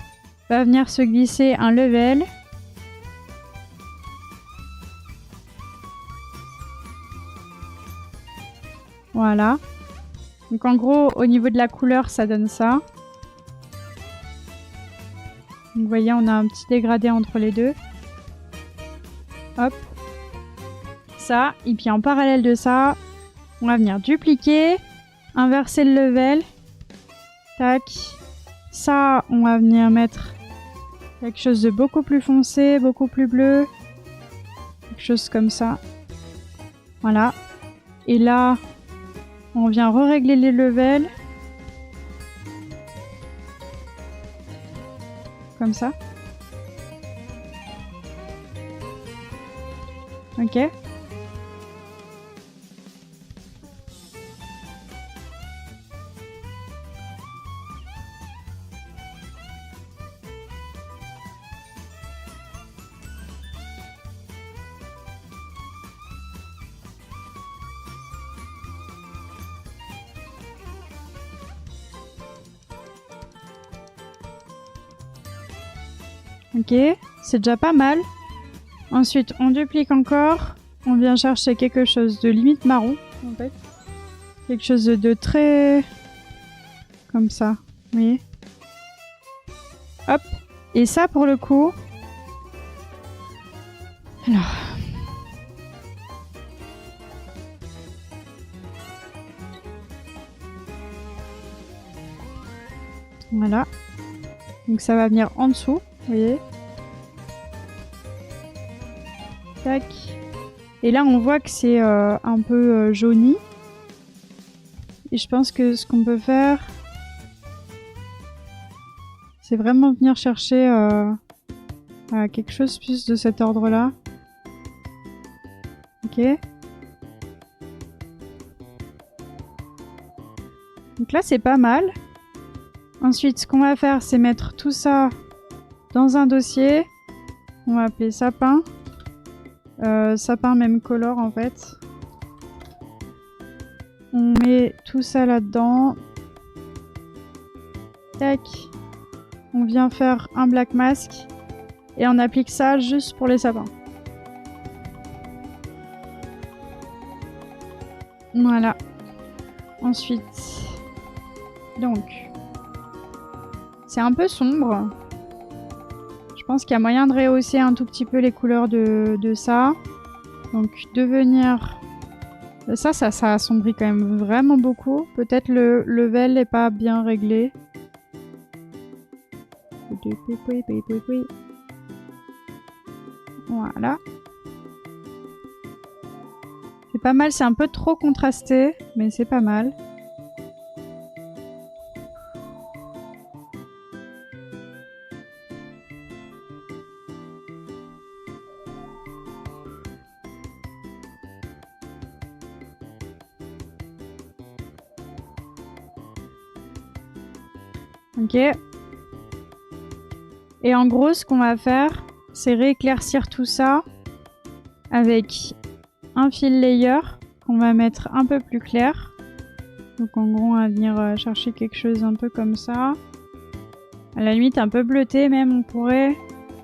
va venir se glisser un level. Voilà. Donc en gros, au niveau de la couleur, ça donne ça. Donc vous voyez, on a un petit dégradé entre les deux. Hop. Ça. Et puis en parallèle de ça, on va venir dupliquer, inverser le level. Tac. Ça, on va venir mettre quelque chose de beaucoup plus foncé, beaucoup plus bleu. Quelque chose comme ça. Voilà. Et là, on vient régler les levels. Comme ça. Ok. Ok, c'est déjà pas mal. Ensuite, on duplique encore. On vient chercher quelque chose de limite marron, en fait. Quelque chose de très... comme ça, vous voyez. Hop. Et ça, pour le coup... Alors... Voilà. Donc ça va venir en dessous, vous voyez. Tac. Et là, on voit que c'est un peu jauni. Et je pense que ce qu'on peut faire, c'est vraiment venir chercher quelque chose plus de cet ordre-là. Ok. Donc là, c'est pas mal. Ensuite, ce qu'on va faire, c'est mettre tout ça dans un dossier. On va appeler sapin. Sapin même color, en fait. On met tout ça là-dedans. Tac. On vient faire un black mask. Et on applique ça juste pour les sapins. Voilà. Ensuite. Donc. C'est un peu sombre. Je pense qu'il y a moyen de rehausser un tout petit peu les couleurs de ça. Donc de venir... Ça assombrit quand même vraiment beaucoup. Peut-être le level n'est pas bien réglé. Voilà. C'est pas mal, c'est un peu trop contrasté, mais c'est pas mal. Ok. Et en gros, ce qu'on va faire, c'est rééclaircir tout ça avec un fill layer qu'on va mettre un peu plus clair. Donc en gros, on va venir chercher quelque chose un peu comme ça. À la limite, un peu bleuté même, on pourrait.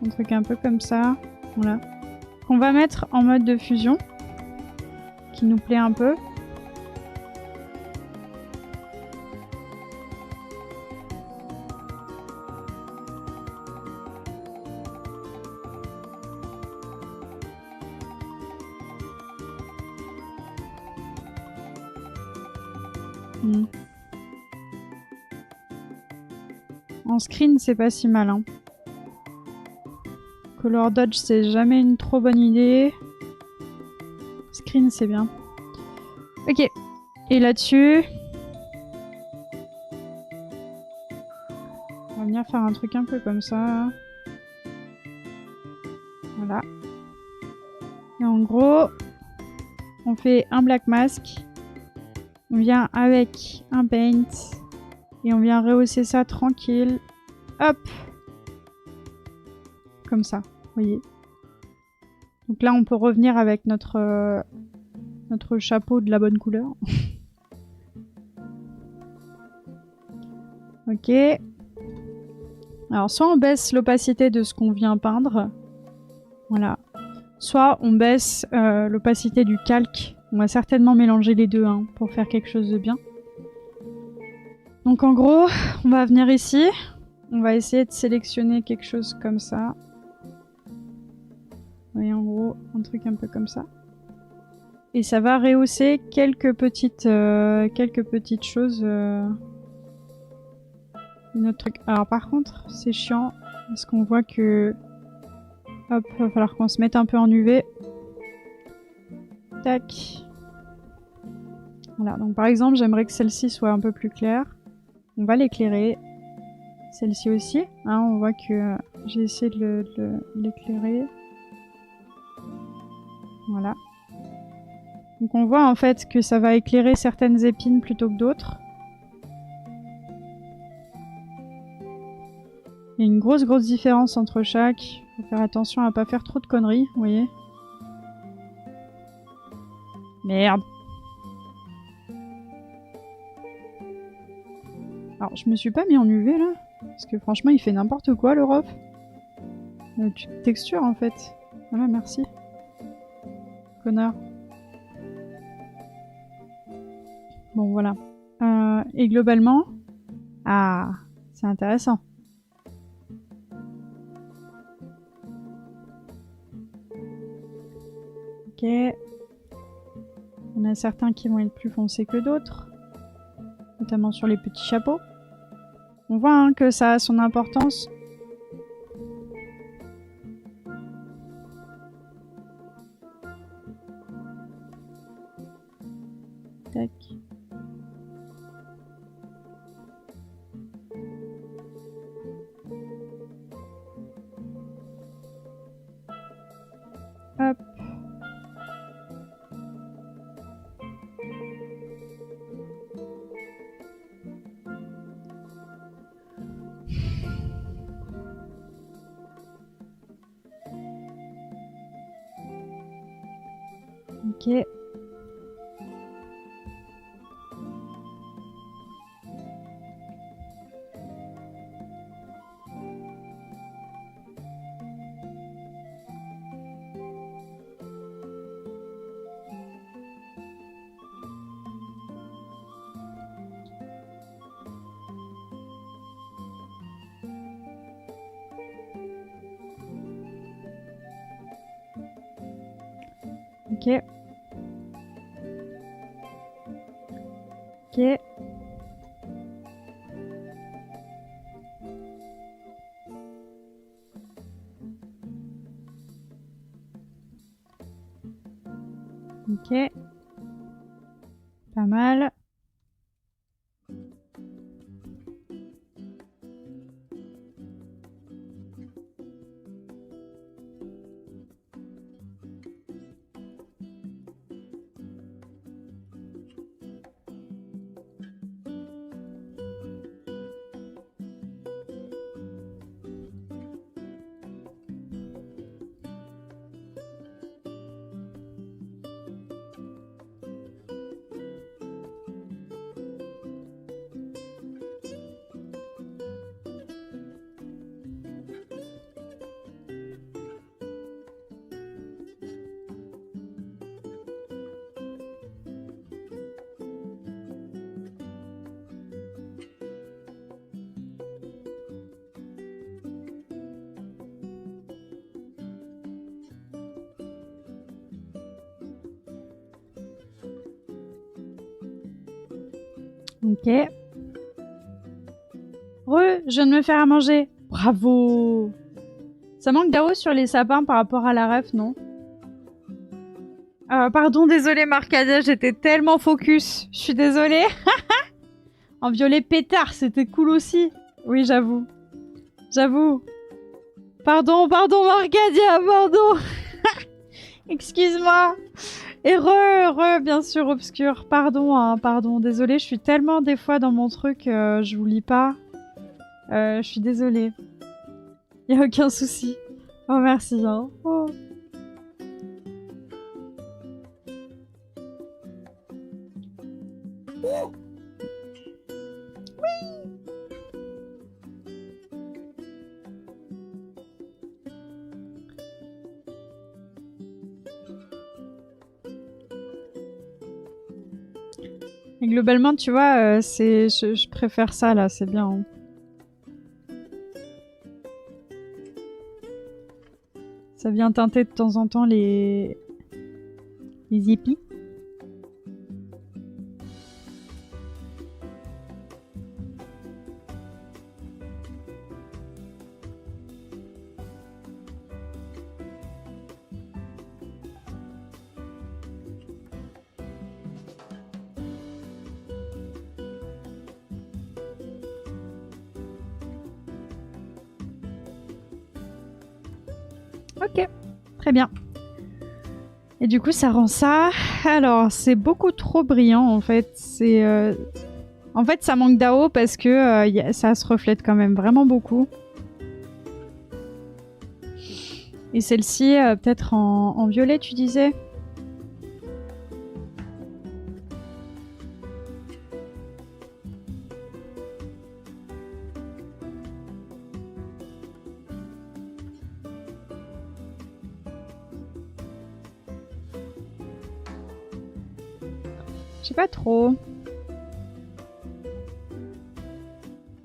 Un truc un peu comme ça. Voilà. Qu'on va mettre en mode de fusion. Qui nous plaît un peu. En screen, c'est pas si mal. Hein. Color dodge, c'est jamais une trop bonne idée. Screen, c'est bien. Ok. Et là-dessus... on va venir faire un truc un peu comme ça. Voilà. Et en gros, on fait un black mask. On vient avec un paint. Et on vient rehausser ça tranquille. Hop! Comme ça, vous voyez. Donc là, on peut revenir avec notre chapeau de la bonne couleur. Ok. Alors, soit on baisse l'opacité de ce qu'on vient peindre. Voilà. Soit on baisse l'opacité du calque. On va certainement mélanger les deux hein, pour faire quelque chose de bien. Donc en gros, on va venir ici. On va essayer de sélectionner quelque chose comme ça. Vous voyez en gros, un truc un peu comme ça. Et ça va rehausser quelques petites choses. Notre truc. Alors par contre, c'est chiant. Parce qu'on voit que... hop, va falloir qu'on se mette un peu en UV. Tac. Voilà, donc par exemple, j'aimerais que celle-ci soit un peu plus claire. On va l'éclairer. Celle-ci aussi. Hein, on voit que j'ai essayé de l'éclairer. Voilà. Donc on voit en fait que ça va éclairer certaines épines plutôt que d'autres. Il y a une grosse différence entre chaque. Faut faire attention à pas faire trop de conneries, vous voyez. Merde. Alors je me suis pas mis en UV là. Parce que franchement il fait n'importe quoi l'Europe. Texture en fait. Voilà, merci. Connard. Bon, voilà. Et globalement... Ah, c'est intéressant. Ok. Il y en a certains qui vont être plus foncés que d'autres. Notamment sur les petits chapeaux. On voit hein, que ça a son importance. Tac. Hop. Ok. Ok. Ok. Ok. Pas mal. Ok. Je viens de me faire à manger. Bravo. Ça manque d'AO sur les sapins par rapport à la ref, non? Pardon, désolé Marcadia, j'étais tellement focus. Je suis désolée. En violet pétard, c'était cool aussi. Oui, j'avoue. J'avoue. Pardon Marcadia, pardon. Excuse-moi. Et bien sûr, obscur. Pardon, hein, pardon. Désolée, je suis tellement des fois dans mon truc, je vous lis pas. Je suis désolée. Y a aucun souci. Oh, merci. Hein. Oh. Et globalement, tu vois, je préfère ça là, c'est bien. Hein. Ça vient teinter de temps en temps les épis. Ok, très bien. Et du coup, ça rend ça... Alors, c'est beaucoup trop brillant, en fait. C'est... En fait, ça manque d'AO parce que ça se reflète quand même vraiment beaucoup. Et celle-ci, peut-être en violet, tu disais? Je sais pas trop.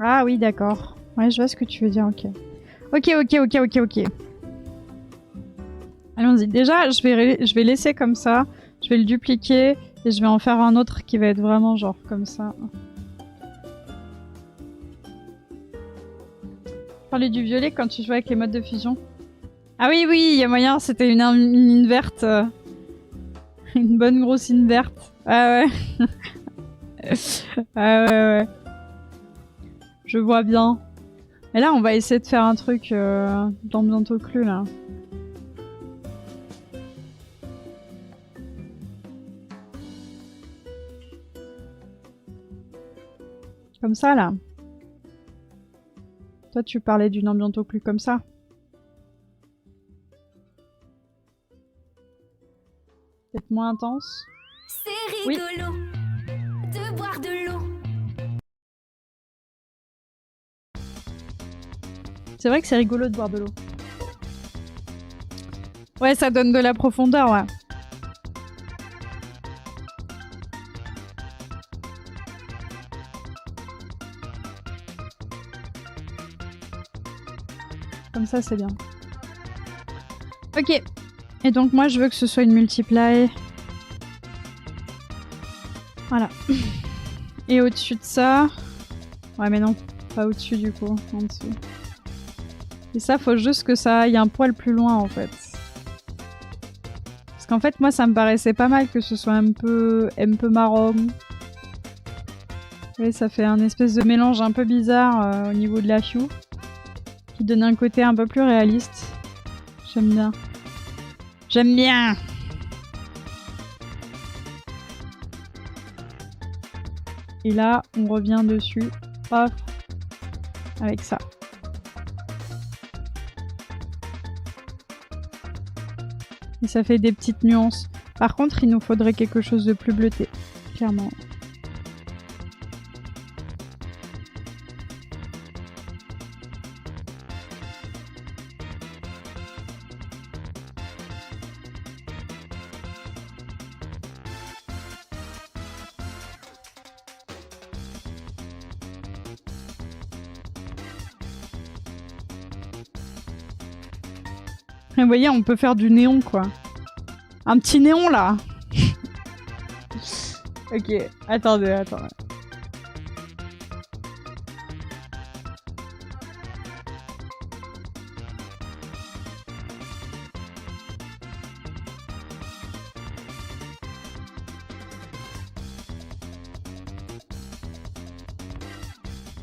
Ah oui, d'accord. Ouais, je vois ce que tu veux dire, ok. Ok. Allons-y. Déjà, je vais laisser comme ça. Je vais le dupliquer et je vais en faire un autre qui va être vraiment genre comme ça. Je parlais du violet quand tu jouais avec les modes de fusion. Ah oui, il y a moyen, c'était une inverte. Une bonne grosse inverte. Ah ouais. Ah ouais. Je vois bien. Et là, on va essayer de faire un truc d'ambiance au cul, là. Comme ça, là. Toi, tu parlais d'une ambiance au cul comme ça. Peut-être moins intense. C'est rigolo de boire de l'eau. C'est vrai que c'est rigolo de boire de l'eau. Ouais, ça donne de la profondeur, ouais. Comme ça, c'est bien. Ok. Et donc, moi, je veux que ce soit une multiply. Voilà. Et au-dessus de ça... Ouais, mais non. Pas au-dessus, du coup. En dessous. Et ça, faut juste que ça aille un poil plus loin, en fait. Parce qu'en fait, moi, ça me paraissait pas mal que ce soit un peu marron. Oui, ça fait un espèce de mélange un peu bizarre au niveau de la hue. Qui donne un côté un peu plus réaliste. J'aime bien. J'aime bien! Et là, on revient dessus. Hop! Avec ça. Et ça fait des petites nuances. Par contre, il nous faudrait quelque chose de plus bleuté. Clairement. Vous voyez, on peut faire du néon, quoi. Un petit néon, là. Ok, attendez.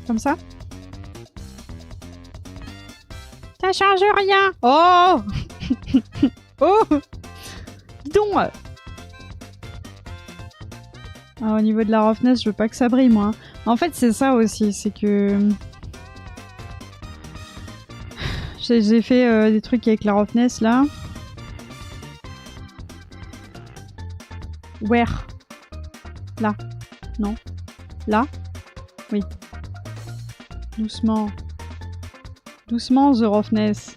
Comme ça? Ça change rien. Oh. Oh. Dis donc. Ah, au niveau de la roughness, je veux pas que ça brille, moi. En fait, c'est ça aussi, c'est que... J'ai fait des trucs avec la roughness, là. Where? Là. Non. Là? Oui. Doucement. Doucement, the roughness.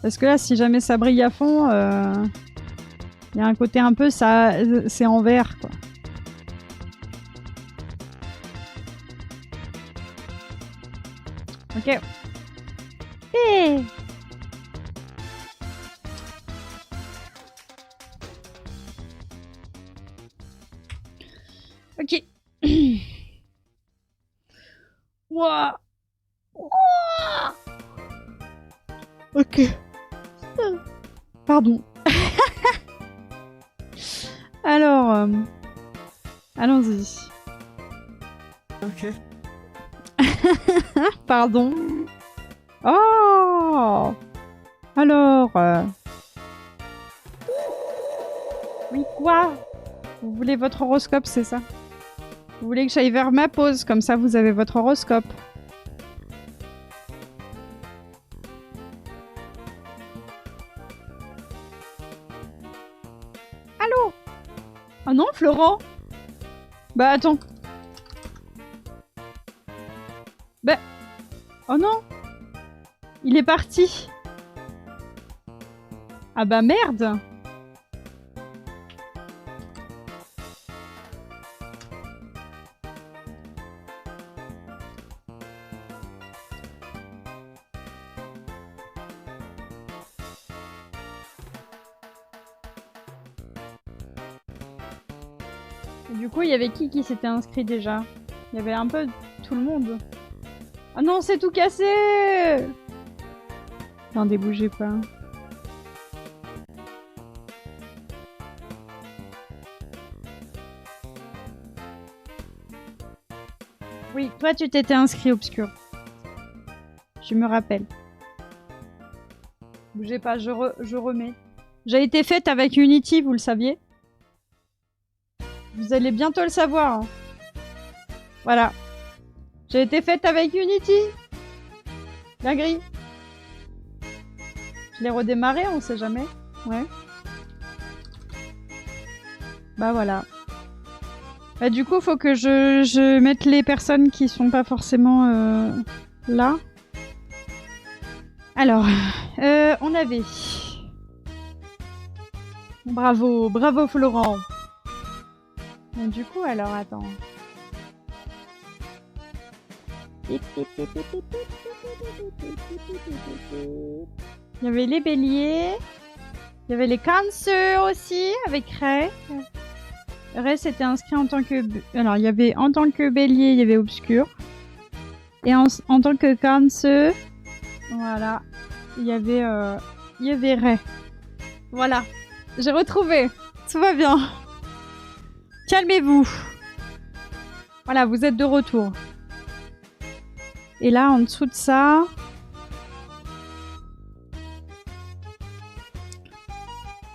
Parce que là, si jamais ça brille à fond, y a un côté un peu, ça, c'est en vert, quoi. Ok. Hey. Ok. Ouah. Ouah. Ok. Pardon. Alors, allons-y. Ok. Pardon. Oh. Alors. Oui, quoi? Vous voulez votre horoscope, c'est ça? Vous voulez que j'aille vers ma pause, comme ça vous avez votre horoscope. Allô? Oh non, Florent? Bah attends. Bah... Oh non! Il est parti! Ah bah merde! Et du coup, il y avait qui s'était inscrit déjà? Il y avait un peu tout le monde. Ah non, c'est tout cassé! Attendez, bougez pas. Oui, toi tu t'étais inscrit obscur. Je me rappelle. Bougez pas, je remets. J'ai été faite avec Unity, vous le saviez? Vous allez bientôt le savoir. Hein. Voilà. J'ai été faite avec Unity. La grille. Je l'ai redémarré, on sait jamais. Ouais. Bah voilà. Bah du coup, faut que je mette les personnes qui sont pas forcément là. Alors, on avait... Bravo, bravo Florent. Et du coup, alors, attends. Il y avait les béliers. Il y avait les cancers aussi, avec Ray. Ray s'était inscrit en tant que... Alors, il y avait en tant que bélier, il y avait obscur. Et en tant que cancer, voilà, il y avait Ray. Voilà, j'ai retrouvé. Tout va bien. Calmez-vous. Voilà, vous êtes de retour. Et là, en dessous de ça...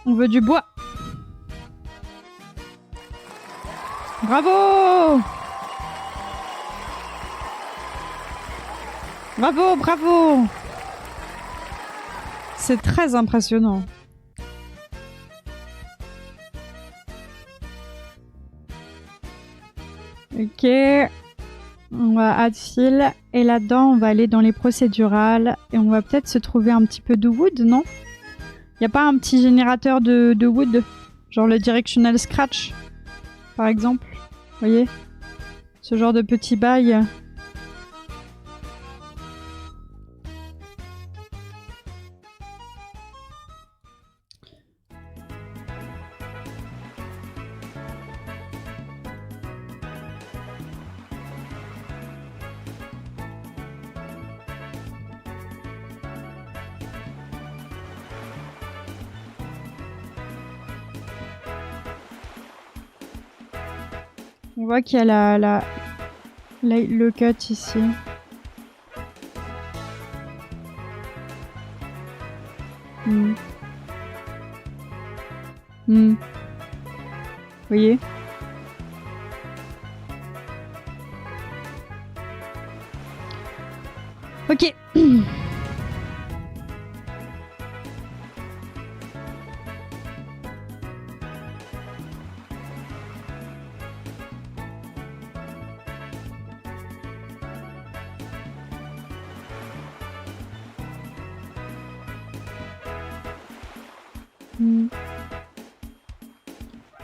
On veut du bois. Bravo! Bravo, bravo! C'est très impressionnant. Ok. On va add fil. Et là-dedans, on va aller dans les procédurales. Et on va peut-être se trouver un petit peu de wood, non? Y a pas un petit générateur de wood? Genre le directional scratch, par exemple? Vous voyez? Ce genre de petit bail. On voit qu'il y a le cut ici. Vous voyez? Ok.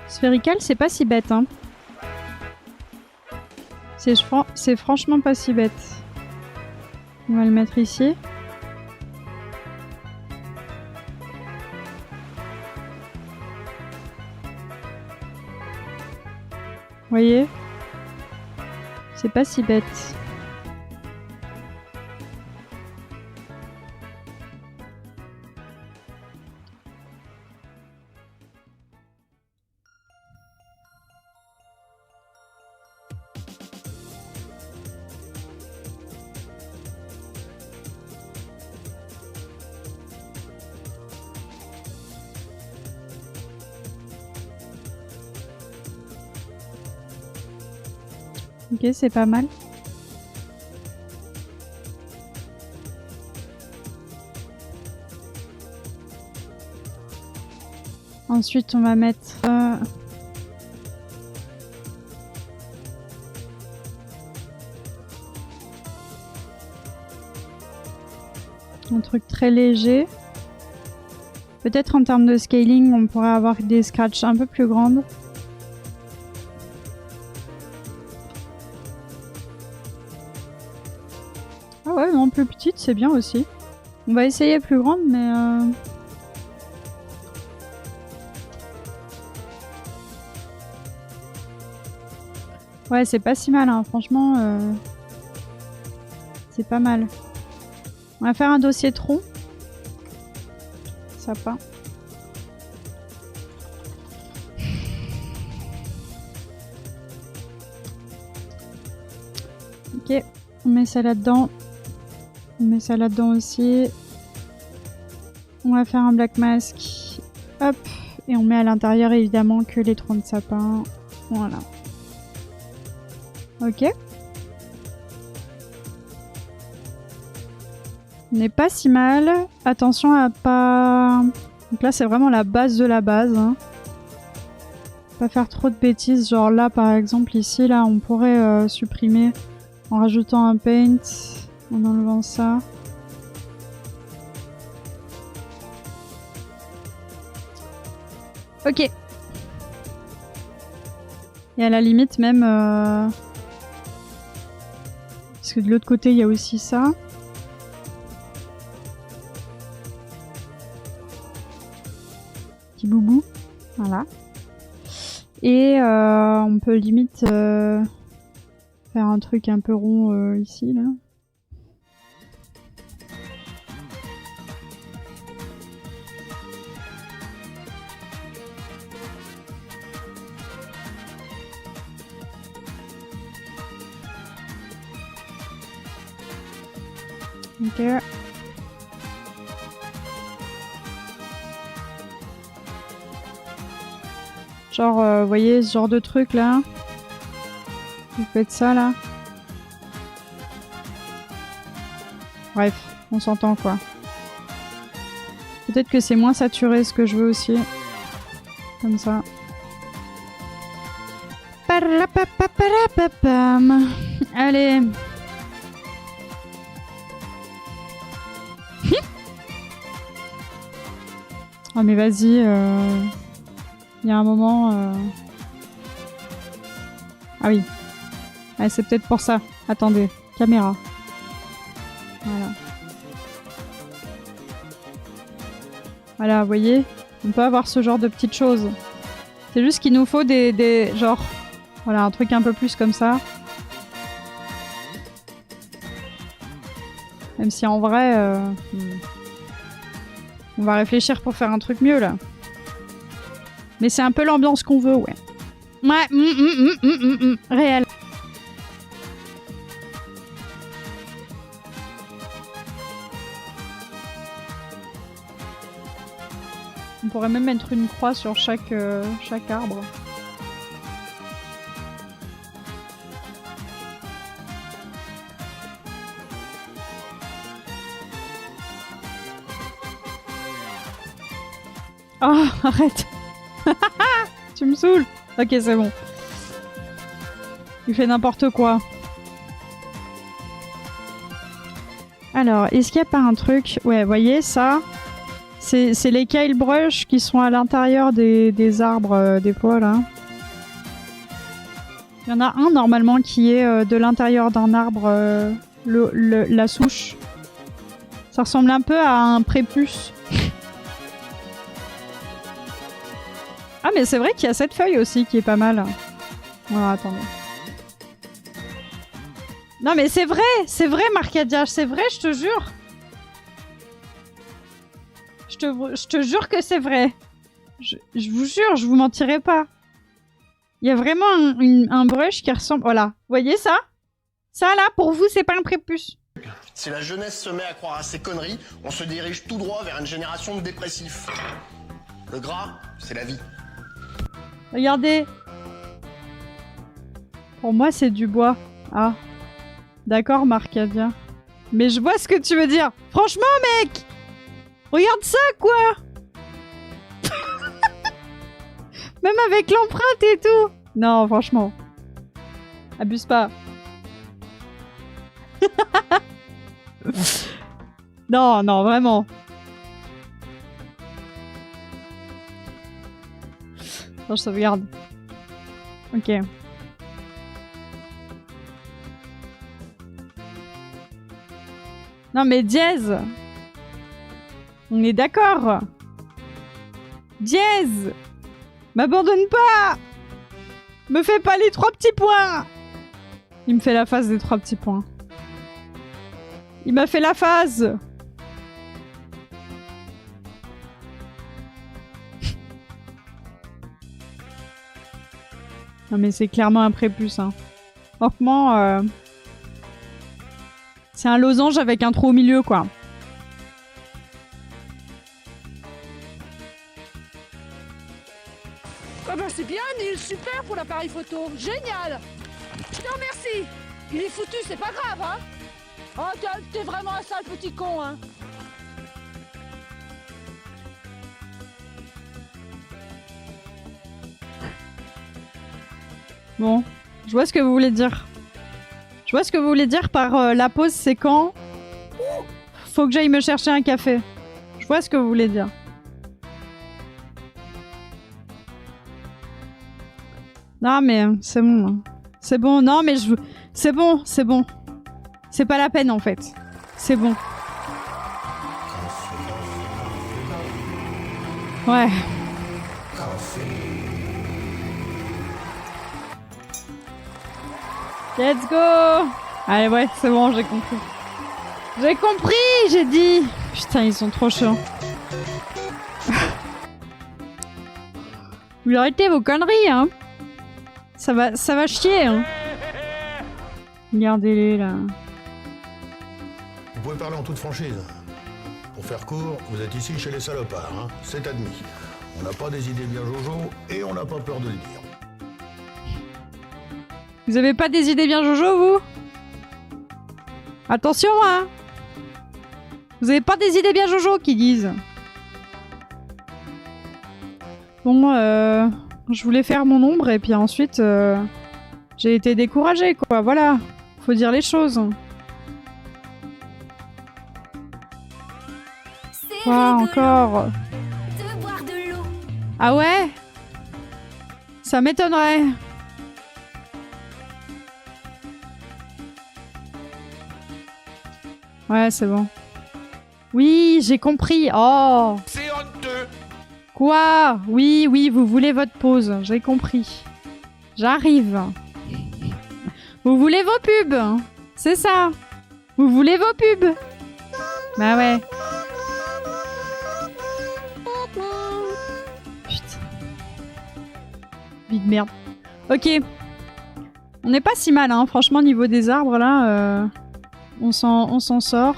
Sphérical, c'est pas si bête, hein. C'est franchement pas si bête. On va le mettre ici. Vous voyez? C'est pas si bête. Ok, c'est pas mal. Ensuite, on va mettre... un truc très léger. Peut-être en termes de scaling, on pourrait avoir des scratchs un peu plus grandes. Ah ouais, non, plus petite, c'est bien aussi. On va essayer plus grande, mais... Ouais, c'est pas si mal, hein. Franchement. C'est pas mal. On va faire un dossier tronc. Sapin. Ok, on met ça là-dedans. On met ça là-dedans aussi. On va faire un black mask. Hop. Et on met à l'intérieur évidemment que les troncs de sapin. Voilà. Ok. On n'est pas si mal. Attention à pas... Donc là c'est vraiment la base de la base. Hein. Pas faire trop de bêtises. Genre là par exemple ici là on pourrait supprimer en rajoutant un paint. En enlevant ça. Ok. Et à la limite même... Parce que de l'autre côté il y a aussi ça. Petit boubou. Voilà. Et on peut limite faire un truc un peu rond ici là. Ok. Genre, vous voyez ce genre de truc là. Vous faites ça là. Bref, on s'entend quoi. Peut-être que c'est moins saturé ce que je veux aussi. Comme ça. Allez. Oh mais vas-y, il y a un moment... Ah oui. Ah, c'est peut-être pour ça. Attendez, caméra. Voilà. Voilà, vous voyez, on peut avoir ce genre de petites choses. C'est juste qu'il nous faut des... Genre... Voilà, un truc un peu plus comme ça. Même si en vrai... On va réfléchir pour faire un truc mieux, là. Mais c'est un peu l'ambiance qu'on veut, ouais. Ouais, réel. On pourrait même mettre une croix sur chaque arbre. Oh, arrête. Tu me saoules. Ok, c'est bon. Il fait n'importe quoi. Alors, est-ce qu'il n'y a pas un truc... Ouais, voyez, ça... C'est les kale brush qui sont à l'intérieur des arbres, des fois, là. Il y en a un, normalement, qui est de l'intérieur d'un arbre, la souche. Ça ressemble un peu à un prépuce. Ah mais c'est vrai qu'il y a cette feuille aussi qui est pas mal. Alors attendez. Non mais c'est vrai Marcadia, c'est vrai, je te jure. Je te jure que c'est vrai. Je vous jure, je vous mentirai pas. Il y a vraiment un brush qui ressemble... Voilà, vous voyez ça? Ça là, pour vous, c'est pas un prépuce. Si la jeunesse se met à croire à ces conneries, on se dirige tout droit vers une génération de dépressifs. Le gras, c'est la vie. Regardez. Pour moi, c'est du bois. Ah. D'accord, Marcadia. Mais je vois ce que tu veux dire. Franchement, mec! Regarde ça, quoi! Même avec l'empreinte et tout! Non, franchement. Abuse pas. Non, non, vraiment. Non, je sauvegarde. Ok. Non mais dièse. On est d'accord. Dièse. M'abandonne pas. Me fais pas les 3 petits points. Il me fait la phase des 3 petits points. Il m'a fait la phase. Non mais c'est clairement un prépuce. Hein. Franchement, c'est un losange avec un trou au milieu, quoi. Ah ben c'est bien, Neil, super pour l'appareil photo. Génial. Je te remercie. Il est foutu, c'est pas grave, hein. Oh, t'es vraiment un sale petit con, hein. Bon, je vois ce que vous voulez dire. Je vois ce que vous voulez dire par la pause, c'est quand faut que j'aille me chercher un café. Je vois ce que vous voulez dire. Non mais c'est bon. C'est bon, non mais je... C'est bon, c'est bon. C'est pas la peine en fait. C'est bon. Ouais. Let's go! Allez ouais, c'est bon, j'ai compris. J'ai compris, j'ai dit. Putain, ils sont trop chiants. Vous arrêtez vos conneries, hein. Ça va chier, hein. Regardez-les, là. Vous pouvez parler en toute franchise. Pour faire court, vous êtes ici chez les salopards, hein. C'est admis. On n'a pas des idées bien jojo et on n'a pas peur de le dire. Vous avez pas des idées bien jojo, vous? Attention, hein. Vous avez pas des idées bien jojo qui disent. Bon, je voulais faire mon ombre et puis ensuite, j'ai été découragée, quoi. Voilà. Faut dire les choses. C'est Quoi, rigolo encore? de boire de l'eau. Ah ouais? Ça m'étonnerait. Ouais, c'est bon. Oui, j'ai compris. Oh. C'est honteux. Quoi? Oui, oui, vous voulez votre pause. J'ai compris. J'arrive. Vous voulez vos pubs. C'est ça. Vous voulez vos pubs. Bah ouais. Putain. Vie de merde. Ok. On n'est pas si mal, hein. Franchement, niveau des arbres, là, on s'en sort.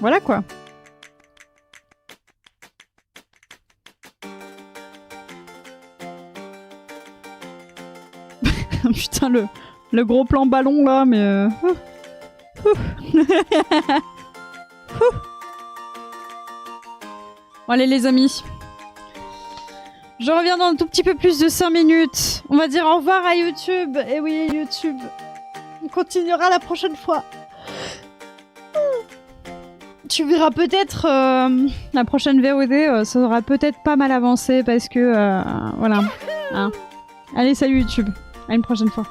Voilà quoi. Putain, le gros plan ballon là, mais... Bon, allez les amis. Je reviens dans un tout petit peu plus de 5 minutes. On va dire au revoir à YouTube. Et oui, YouTube. On continuera la prochaine fois. Tu verras peut-être la prochaine VOD, ça aura peut-être pas mal avancé parce que voilà. Hein. Allez, salut YouTube. À une prochaine fois.